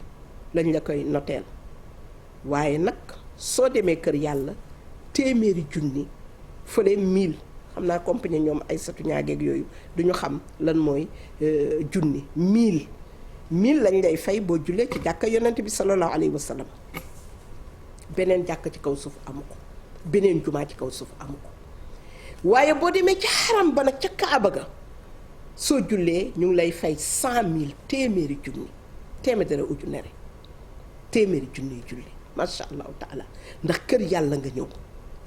lañ la koy noteel, waaye nag soo demee kër yàlla téeméeri junni fële 1000 xam naa compagnie ñoom ay satu ñaageeg yooyu duñu xam lan mooy junni 1000 lañ lay fay boo jullee ci jàkka yonent bi sallallahu alayhi wa sallam. beneen jàkk ci kaw suuf amu ko, beneen jumaa ci kaw suuf amu ko. waaye boo demee ci xaram ba nag ca Kaaba ga soo jullee ñu ngi lay fay 100 000 téeméeri junni téeméeri ujunere téeméeri junni julli macha allahu taala ndax kër yàlla nga ñëw.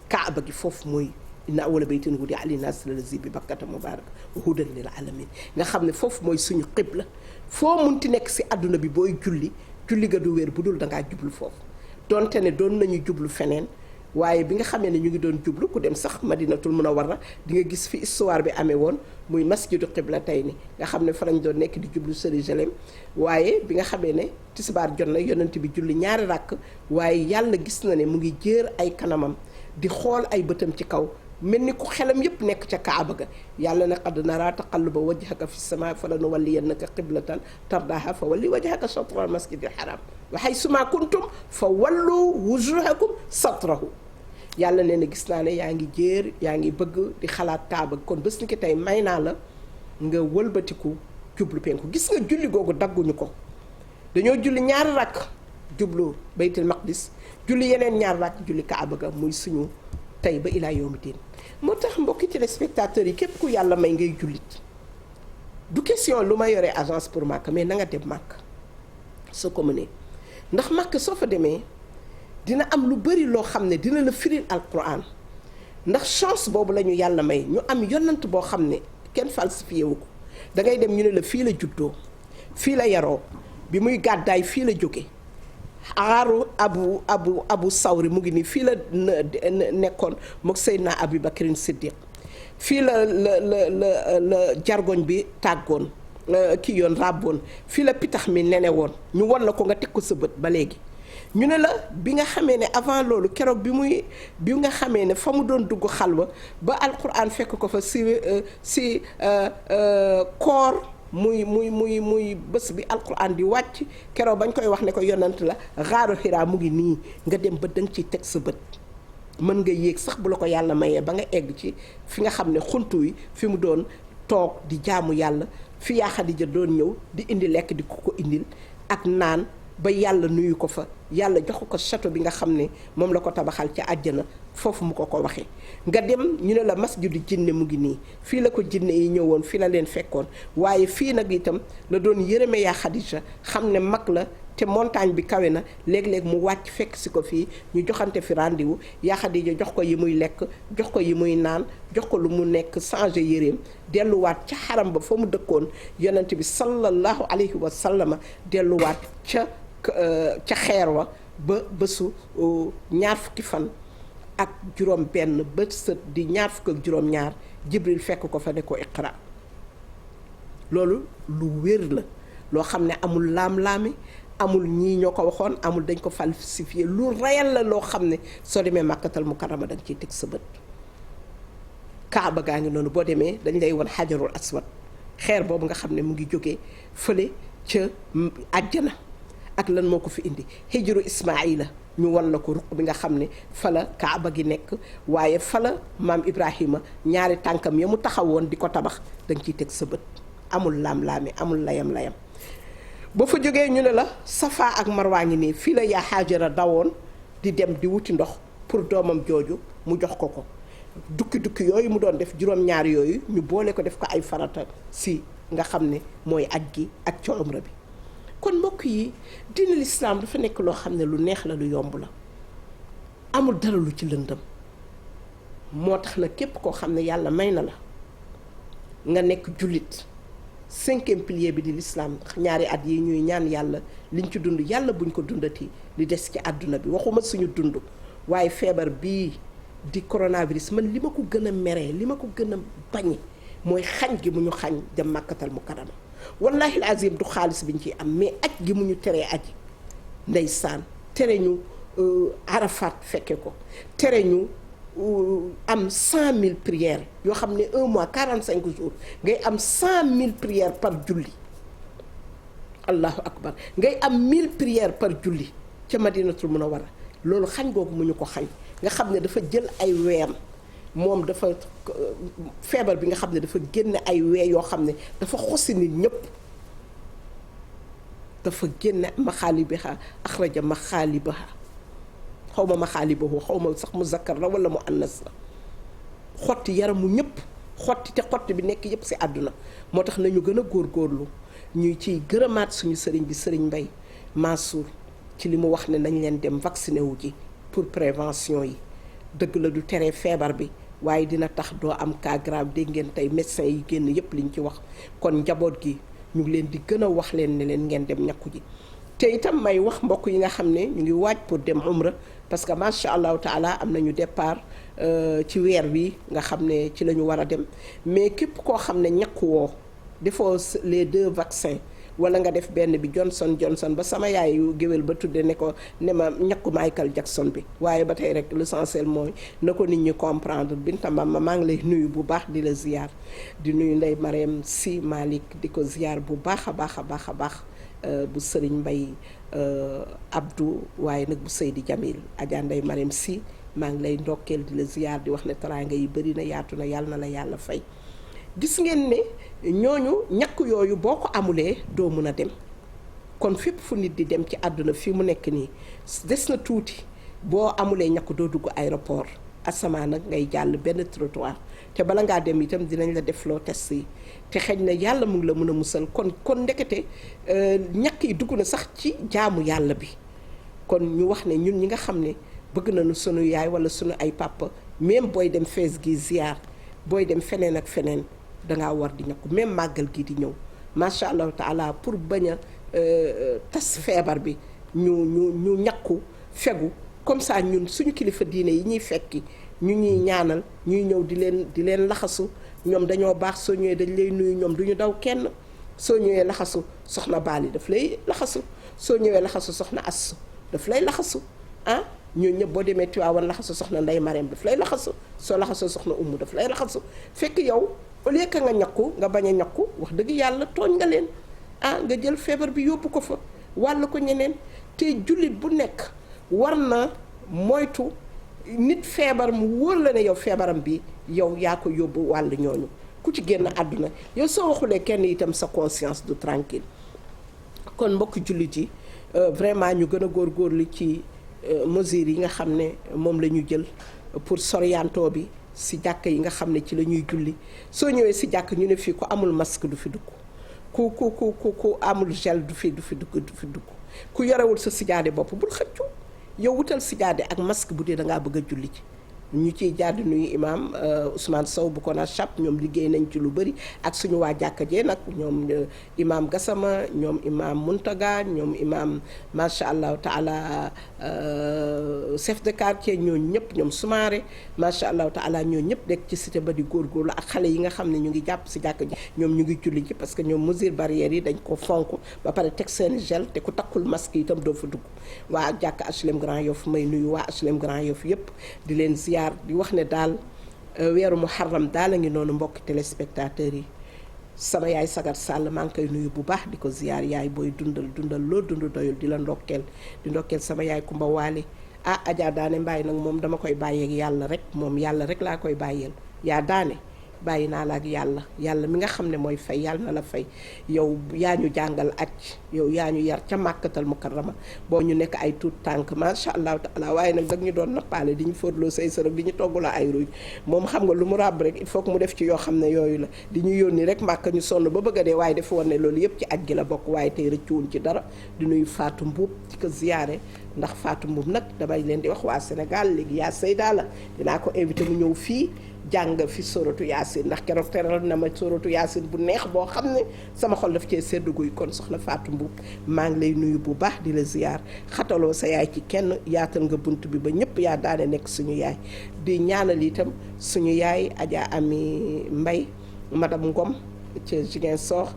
Kaaba gi foofu mooy inna awwala baytin wudi'a linnaasi lazi bi bakkata mubarak wa hudan lil alamin nga xam ne foofu mooy suñu xibla. foo munti nekk si àdduna bi booy julli ga du wér bu dul dangaa jublu foofu. donte ne doon nañu jublu feneen waaye bi nga xamee ne ñu ngi doon jublu ku dem sax madinatul munawwara di nga gis fi histoire bi amee woon muy masjidu qiblatayni nga xam ne fa lañ doon nekk di jublu Jérusalem. waaye bi nga xamee ne tisbaar jot na yonent bi julli ñaari ràkk waaye yàlla gis na ne mu ngi jéer ay kanamam di xool ay bëtam ci kaw mel ni ku xelam yépp nekk ca Kaaba ga. yàlla ne qad naraa taqalluba wajhaka fi samaa falanuwalliyannaka qiblatan tardaaha fa walli wajhaka shatra al masjidil haram wa haysumaa kuntum fa wallu wujuhakum satrahu. yàlla nee na gis naa ne yaa ngi jéer yaa ngi bëgg di xalaat Kaaba kon bés ni ki tey may naa la nga wëlbatiku jublu penku. gis nga julli googu dagguñu ko, dañoo julli ñaari rakk jublu baytul maqdis, julli yeneen ñaari rakk julli Kaaba ga muy suñu tey ba ilaa yawmi diin. moo tax mbokki téléspectateurs yi képp ku yàlla may ngay jullit du question lu ma yoree agence pour màkk mais na nga dem màkk soo ko mënee ndax màkk soo fa demee dina am lu bari loo xam ne dina la firil alquran ndax chance boobu la ñu yàlla may ñu am yonant boo xam ne kenn falsifié wu ko. da ngay dem ñu ne la fii la juddoo fii la yaroo bi muy gàddaay fii la jóge aaru abu sawri mu ngi nii fii la nekkoon mook Seydina Abu Bakrin Siddiq fii la jargoñ bi tàggoon kii yoon ràbboon fii la pitax mi nene woon ñu won la ko nga teg ko sa bët ba léegi. ñu ne la bi nga xamee ne avant loolu keroog bi nga xamee ne fa mu doon dugg xalwa ba alquran fekk ko fa si koor muy bés bi alquran di wàcc keroog bañ koy wax ne ko yonant la xaaru xiraa mu ngi nii nga dem ba danga ciy teg sa bët. mën nga yéeg sax bu la ko yàlla mayee ba nga egg ci fi nga xam ne xuntu yi fi mu doon toog di jaamu yàlla fi yaa Xadija doon ñëw di indi lekk di ko indil ak naan ba yàlla nuyu ko fa yàlla jox ko château bi nga xam ne moom la ko tabaxal ca àjjana foofu mu ko waxee. nga dem ñu ne la masjidu jinne mu ngi nii fii la ko jinne yi ñëwoon fii la leen fekkoon waaye fii nag itam la doon yërëme yaa Xadija xam ne mag la te montagne bi kawe na léeg-léeg mu wàcc fekk si ko fii ñu joxante fi rendez-vous yaa Xadija jox ko yi muy lekk jox ko yi muy naan jox ko lu mu nekk changé yéreem delluwaat ca xaram ba fa mu dëkkoon yonent bi sallallahu alayhi wa sallama delluwaat ca xeer wa ba bésu ñaar fukki fan ak juróom benn ba sët di ñaar fukk ak juróom ñaar Jibril fekk ko fa ne ko iqra. loolu lu wér la loo xam ne amul laam-laami amul ñii ñoo ko waxoon amul dañ ko falsifié lu réel la loo xam ne soo demee Makkatal Mukarrama da nga ciy teg sa bët. Kaaba gaa ngi noonu boo demee dañ lay won xajarul aswad xeer boobu nga xam ne mu ngi jógee fële ca àjjana ak lan moo ko fi indi hijru Ismaayila ñu wan la ko ruq bi nga xam ne fa la Kaaba gi nekk waaye fa la maam Ibrahima ñaari tànkam ya mu taxawoon di ko tabax da nga ciy teg sa bët amul laam-laami amul layam-layam. ba fa jógee ñu ne la Safa ak Marwa ngi nii fii la yaa Haajara dawoon di dem di wuti ndox pour doomam jooju mu jox ko dukki yooyu mu doon def juróom-ñaar yooyu ñu boole ko def ko ay farata si nga xam ne mooy aj gi ak ca umra bi. kon mbokk yi diine lislaam dafa nekk loo xam ne lu neex la lu yomb la amul dara lu ci lëndëm moo tax na képp koo xam ne yàlla may na la nga nekk jullit 5e pilier bi di lislaam ñaari at yi ñuy ñaan yàlla liñ ci dund yàlla buñ ko dundati li des ci àdduna bi waxuma suñu dund waaye feebar bii di coronavirus man li ma ko gën a meree li ma ko gën a bañi mooy xañ gi mu ñu xañ dem màkkatal mu karama wallahi azim du xaalis bi ñu ciy am mais aj gi mu ñu teree aji ndeysaan tere ñu Arafat fekke ko tere ñu am 100 000 prières yoo xam ne un mois 45 jours ngay am 100 000 prières par julli allahu akbar ngay am 1000 prières par julli ca Madinatul Munawwara loolu xañ googu mu ñu ko xañ nga xam ne dafa jël ay weem moom dafa feebar bi nga xam ne dafa génne ay wee yoo xam ne dafa xosi nit ñëpp dafa génne maxaalibaha axraja maxaalibaha xaw ma maxaalibahu xaw ma sax mu zakkar la wala mu annas la xotti yaramu ñëpp xotti te xotti bi nekk yëpp ci àdduna moo tax nañu gën a góorgóorlu ñuy ciy gërëmaat suñu sëriñ bi sëriñ Mbay Mansour ci li mu wax ne nañ leen dem vacciné wu ji pour prévention yi dëgg la du tere feebar bi waaye dina tax doo am cas grave dégg ngeen tey médecin yi génn yëpp liñ ci wax kon njaboot gi ñu ngi leen di gën a wax leen ne leen ngeen dem ñakku ji te itam may wax mbokk yi nga xam ne ñu ngi waaj pour dem umra parce que macha allahu taala am nañu départ ci weer wi nga xam ne ci la ñu war a dem mais képp koo xam ne ñakku woo defoo les 2 vaccins wala nga def benn bi Johnson ba sama yaay yu géwél ba tudde ne ko ne ma ñakku Michael Jackson bi waaye ba tey rek l'essentiel mooy na ko nit ñi comprendre Binta Mbamba maa ngi lay nuyu bu baax di la ziyaar di nuyu Ndey Mariam Si Malick di ko ziyaar bu baax a baax a baax a baax bu Sëriñ Mbay Abdou waaye nag bu Seydi Jamil Adja Ndey Mariam Si maa ngi lay ndokkeel di la ziyaar di wax ne teraanga yi bëri na yaatu na yàlla na la yàlla fay gis ngeen ne ñooñu ñàkk yooyu boo ko amulee doo mën a dem kon fépp fu nit di dem ci àdduna fii mu nekk nii des na tuuti boo amulee ñàkk doo dugg aéroport asamaan nag ngay jàll benn trottoir te bala ngaa dem itam dinañ la defloo test yi te xëy na yàlla mu ngi la mën a musal kon ndekete ñàkk yi dugg na sax ci jaamu yàlla bi kon ñu wax ne ñun ñi nga xam ne bëgg nañu sunu yaay wala sunu ay papa même booy dem fees gi ziar booy dem feneen ak feneen dangaa war di ñàkku même màggal gi di ñëw macha allahu taala pour bañ a tas feebar bi ñu ñàkku fegu comme ça ñun suñu kilifa diine yi ñuy fekki ñu ñuy ñaanal ñuy ñëw di leen laxasu ñoom dañoo baax soo ñëwee dañ lay nuyu ñoom du ñu daw kenn soo ñëwee laxasu soxna Baali daf lay laxasu soo ñëwee laxasu soxna Assu daf lay laxasu ah ñooñu ñëpp boo demee Tiwaawan laxasu soxna Ndey Mareem daf lay laxasu soo laxasoo soxna Umu daf lay laxasu fekk yow au lieu que nga ñakku nga bañ a ñakku wax dëgg yàlla tooñ nga leen nga jël feebar bi yóbbu ko fa wàll ko ñeneen te jullit bu nekk war na moytu nit feebar mu wóor la ne yow feebaram bi yow yaa ko yóbbu wàll ñooñu ku ci génn àdduna yow soo waxulee kenn itam sa conscience du tranquille kon mbokk jullit yi vraiment ñu gën a góorgóorlu ci mesures yi nga xam ne moom la ñu jël pour sorianto bi si jàkk yi nga xam ne ci la ñuy julli soo ñëwee si jàkk ñu ne fii ku amul masque du fi dugg ku amul gel du fi dugg ku yorewul sa sijaade bopp bul xëccu yow wutal sijaade ak masque bu dee da ngaa bëgg a julli ci ñu ciy jàdd nuyu imaam Ousmane Sow bu ko na chap ñoom liggéey nañ ci lu bëri ak suñu waa jàkka jee nag ñoom imaam Gassama ñoom imaam Muntaga ñoom imaam macha allah taala chef de quartier ñooñu ñëpp ñoom Soumaré macha allah taala ñooñu ñëpp dekk ci cité ba di góorgóorlu ak xale yi nga xam ne ñu ngi jàpp si jàkka ji ñoom ñu ngi julli ji parce que ñoom mesure barrières yi dañ ko fonk ba pare teg seen gel te ku takkul masque itam doo fa dugg waa jàkka HLM Grand Yoff may nuyu waa HLM Grand Yoff yëpp di leen ziar di wax ne daal weeru muharram daal a ngi noonu mbokki téléspectateurs yi sama yaay Sagar Sall maa ngi koy nuyu bu baax di ko ziyaar yaay booy dundal loo dund doyul di la ndokkeel di ndokkeel sama yaay Kumba Waale Adja Daane Mbaay nag moom dama koy bàyyeeg yàlla rek moom yàlla rek laa koy bàyyeel yaa daane bàyyi naa la ak yàlla mi nga xam ne mooy fay yàlla na la fay yow yaa ñu jàngal aj yow yaa ñu yar ca màkkatal mukarrama boo ñu nekk ay tuut tànk macha allahu taala waaye nag dag ñu doon nappaale di ñu fóotloo say sërëg di ñu togguloo ay ruuj moom xam nga lu mu ràbb rek il faut que mu def ci yoo xam ne yooyu la di ñu yónni rek màkk ñu sonn ba bëgg a dee waaye dafa woon ne loolu yëpp ci aj gi la bokk waaye tey rëccuwuñ ci dara di nuyu Fatou Mbuub ci ko ziyaare ndax Fatou Mbuub nag damay leen di wax waa Sénégal léegi yaa Seyda la dinaa ko invité mu ñëw fii jàng fi sóoratu yaasin ndax keroog teral na ma sóoratu yaasin bu neex boo xam ne sama xol daf cee sedd guy. kon soxna Fatou Mboup maa ngi lay nuyu bu baax di la ziyaar xataloo sa yaay ci kenn yaatal nga bunt bi ba ñëpp yaa daane nekk suñu yaay di ñaanal itam suñu yaay Adja Ami Mbay madame Ngom ci Ziguinchor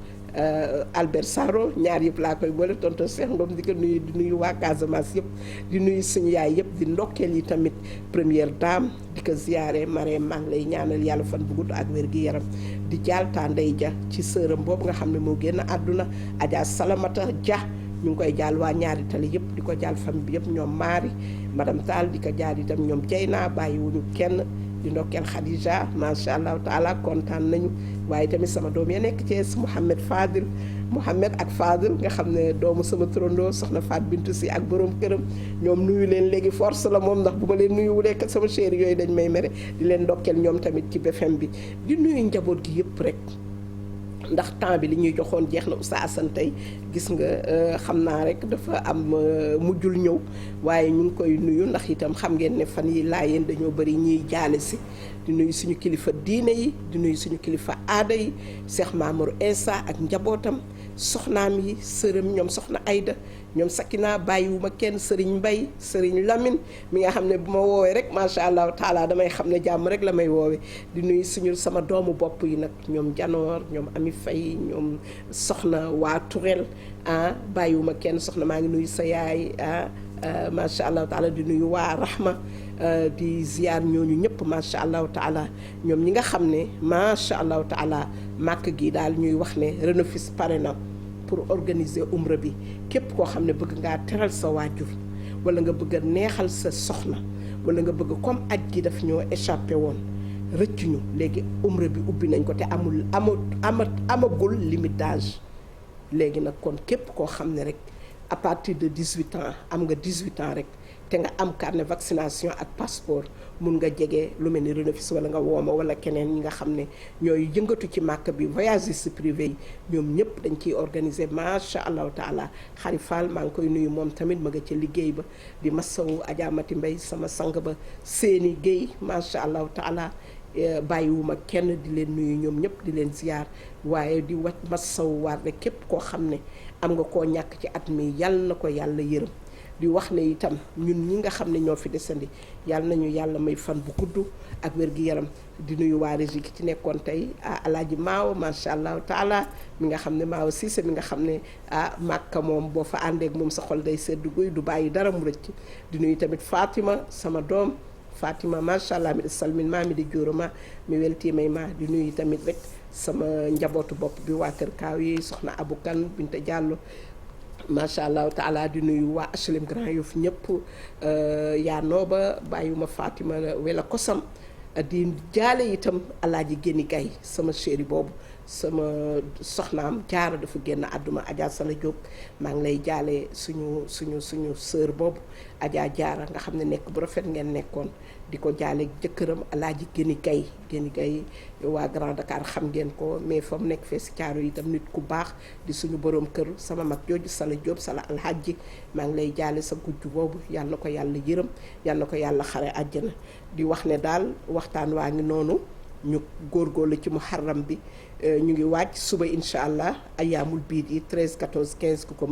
Albert Saro ñaar yëpp laa koy boole tonton Cheikh Ngom di ko nuyu di nuyu waa Casamance yëpp di nuyu suñu yaay yëpp di ndokkeel yi tamit première dame di ko ziyaare Marème maa ngi lay ñaanal yàlla fan bu gudd ak wér gi yaram di jaal Tandey Ja ci sëram boobu nga xam ne moo génn àdduna Adja Salamata Dia ñu ngi koy jaal waa ñaari tali yëpp di ko jaal famille bi yëpp ñoom Maari madame Tall di ko jaal itam ñoom Jeyna bàyyiwuñu kenn di ndokkeel Khadija macha allah taala kontaan nañu waaye tamit sama doom ya nekk Thiès Mouhamed ak Fadil nga xam ne doomu sama turandoo soxna Faat Bintu Si ak borom këram ñoom nuyu leen léegi force la moom ndax bu ma leen nuyu wulee kat sama chéri yooyu dañ may mere di leen ndokkeel ñoom tamit ci BFM bi di nuyu njaboot gi yëpp rek ndax temps bi li ñuy joxoon jeex na Oustaz Assane tey gis nga xam naa rek dafa am mujjul ñëw waaye ñu ngi koy nuyu ndax itam xam ngeen ne fan yi laayeen dañoo bëri ñuy jaale si di nuyu suñu kilifa diine yi di nuyu suñu kilifa aada yi Cheikh Mamour Insa ak njabootam soxnaam yi sërëm ñoom soxna Aïda ñoom Sakina bàyyiwuma kenn Serigne Mbaye Serigne Lamine mi nga xam ne bu ma woowee rek macha allah taala damay xam ne jàmm rek la may woowee di nuyu suñu sama doomu bopp yi nag ñoom Janoor ñoom Ami Faye ñoom soxna waa Tourel bàyyiwuma kenn soxna maa ngi nuyu sa yaay macha allah taala di nuyu waa Rahma di ziar ñooñu ñëpp macha allah taala ñoom ñi nga xam ne macha allah taala màkk gi daal ñuy wax ne Renofis pare na pour organiser umra bi képp koo xam ne bëgg ngaa teral sa waajur wala nga bëgg a neexal sa soxna wala nga bëgg comme aj gi daf ñoo échappé woon rëccuñu léegi umra bi ubbi nañ ko te amagul limite d'âge léegi nag kon képp koo xam ne rek à partir de 18 ans am nga 18 ans rek te nga am carnet vaccination ak passeport mun nga jege lu mel ni Renofis wala nga wooma wala keneen ñi nga xam ne ñooy yëngatu ci màkk bi voyagistes privés yi ñoom ñëpp dañ ciy organiser macha allahu taala xari Fall maa ngi koy nuyu moom tamit ma nga ca liggéey ba di masawu Adja Mati Mbay sama sang ba seeni géey macha allahu taala bàyyiwuma kenn di leen nuyu ñoom ñëpp di leen ziar waaye di wat masawu waat rek képp koo xam ne am nga koo ñàkk ci at mi yàlla na ko yàlla yërëm di wax ne itam ñun ñi nga xam ne ñoo fi desandi yàlla nañu yàlla may fan bu gudd ak wér-gi-yaram di nuyu waa régie ki ci nekkoon tey alaaji Maaw macha allah taala mi nga xam ne Maaw Siise mi nga xam ne Màkka moom boo fa àndeek moom sa xol day sedd guy du bàyyi dara mu rëcc di nuyu tamit Fatima sama doom Fatima macha allah mi di salmin maa mi di jóorama mi weltiimay ma di nuyu tamit rek sama njabootu bopp bi waa Kër Kaaw yi soxna Abu Kan Binta Diallo macha allah taala di nuyu waa HLM Grand Yoff ñëpp yaa nooba bàyyiwuma Fatima wela kosam di jaale itam alaaji génni gay sama chéri boobu sama soxnaam jaara dafa génn àdduna Adja Sala Diop maa ngi lay jaale suñu sœur boobu Adja jaara nga xam ne nekk bu rafet ngeen nekkoon di ko jaale jëkkëram alaaji génni gay waa Grand Dakar xam ngeen ko mais fa mu nekk fee si caaro yi itam nit ku baax di suñu borom kër sama mag jooju Sala Diop Sala alhajji maa ngi lay jaale sa gujj boobu yàlla na ko yàlla yërëm yàlla na ko yàlla xare àjjana di wax ne daal waxtaan waa ngi noonu ñu góorgóorlu ci muharram bi ñu ngi wàcc suba incha allah ayaamul biid yi 13 14 15 ku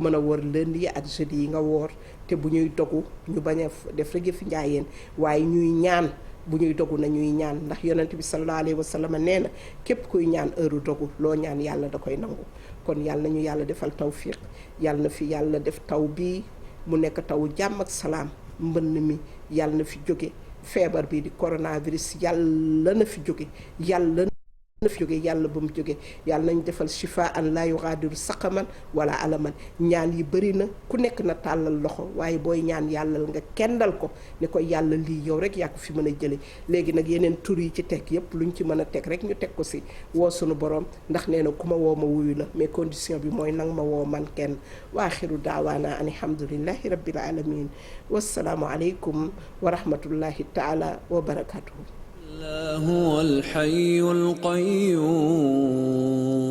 mën a woor lundi yi ak jeudi yi nga woor te bu ñuy dogu ñu bañ a def rek fi njaayeen waaye ñuy ñaan bu ñuy dogu na ñuy ñaan ndax yonent bi sallallahu alayhi wa sallam nee na képp kuy ñaan heure dogu loo ñaan yàlla da koy nangu kon yàlla nañu yàlla defal tawfiq yàlla na fi yàlla def taw bii mu nekk taw jàmm ak salaam mbënn mi yàlla na fi jóge feebar bi di coronavirus yàlla na fi jóge yàlla ba mu jóge yàlla nañ defal shifa an la yughadiru saqaman wala alaman ñaan yi bëri na ku nekk na tàllal loxo waaye booy ñaan yàlla nga kendal ko ne ko yàlla lii yow rek yaa ko fi mën a jële léegi nag yeneen tur yi ci teg yépp luñ ci mën a teg rek ñu teg ko si woo sunu borom ndax nee na ku ma woo ma wuyu la mais condition bi mooy nang ma woo man kenn wa axiru daawaana an alhamdulillahi rabbil alamin wassalaamu aleykum wa rahmatullahi taala wa barakatuhu هو الحي القيوم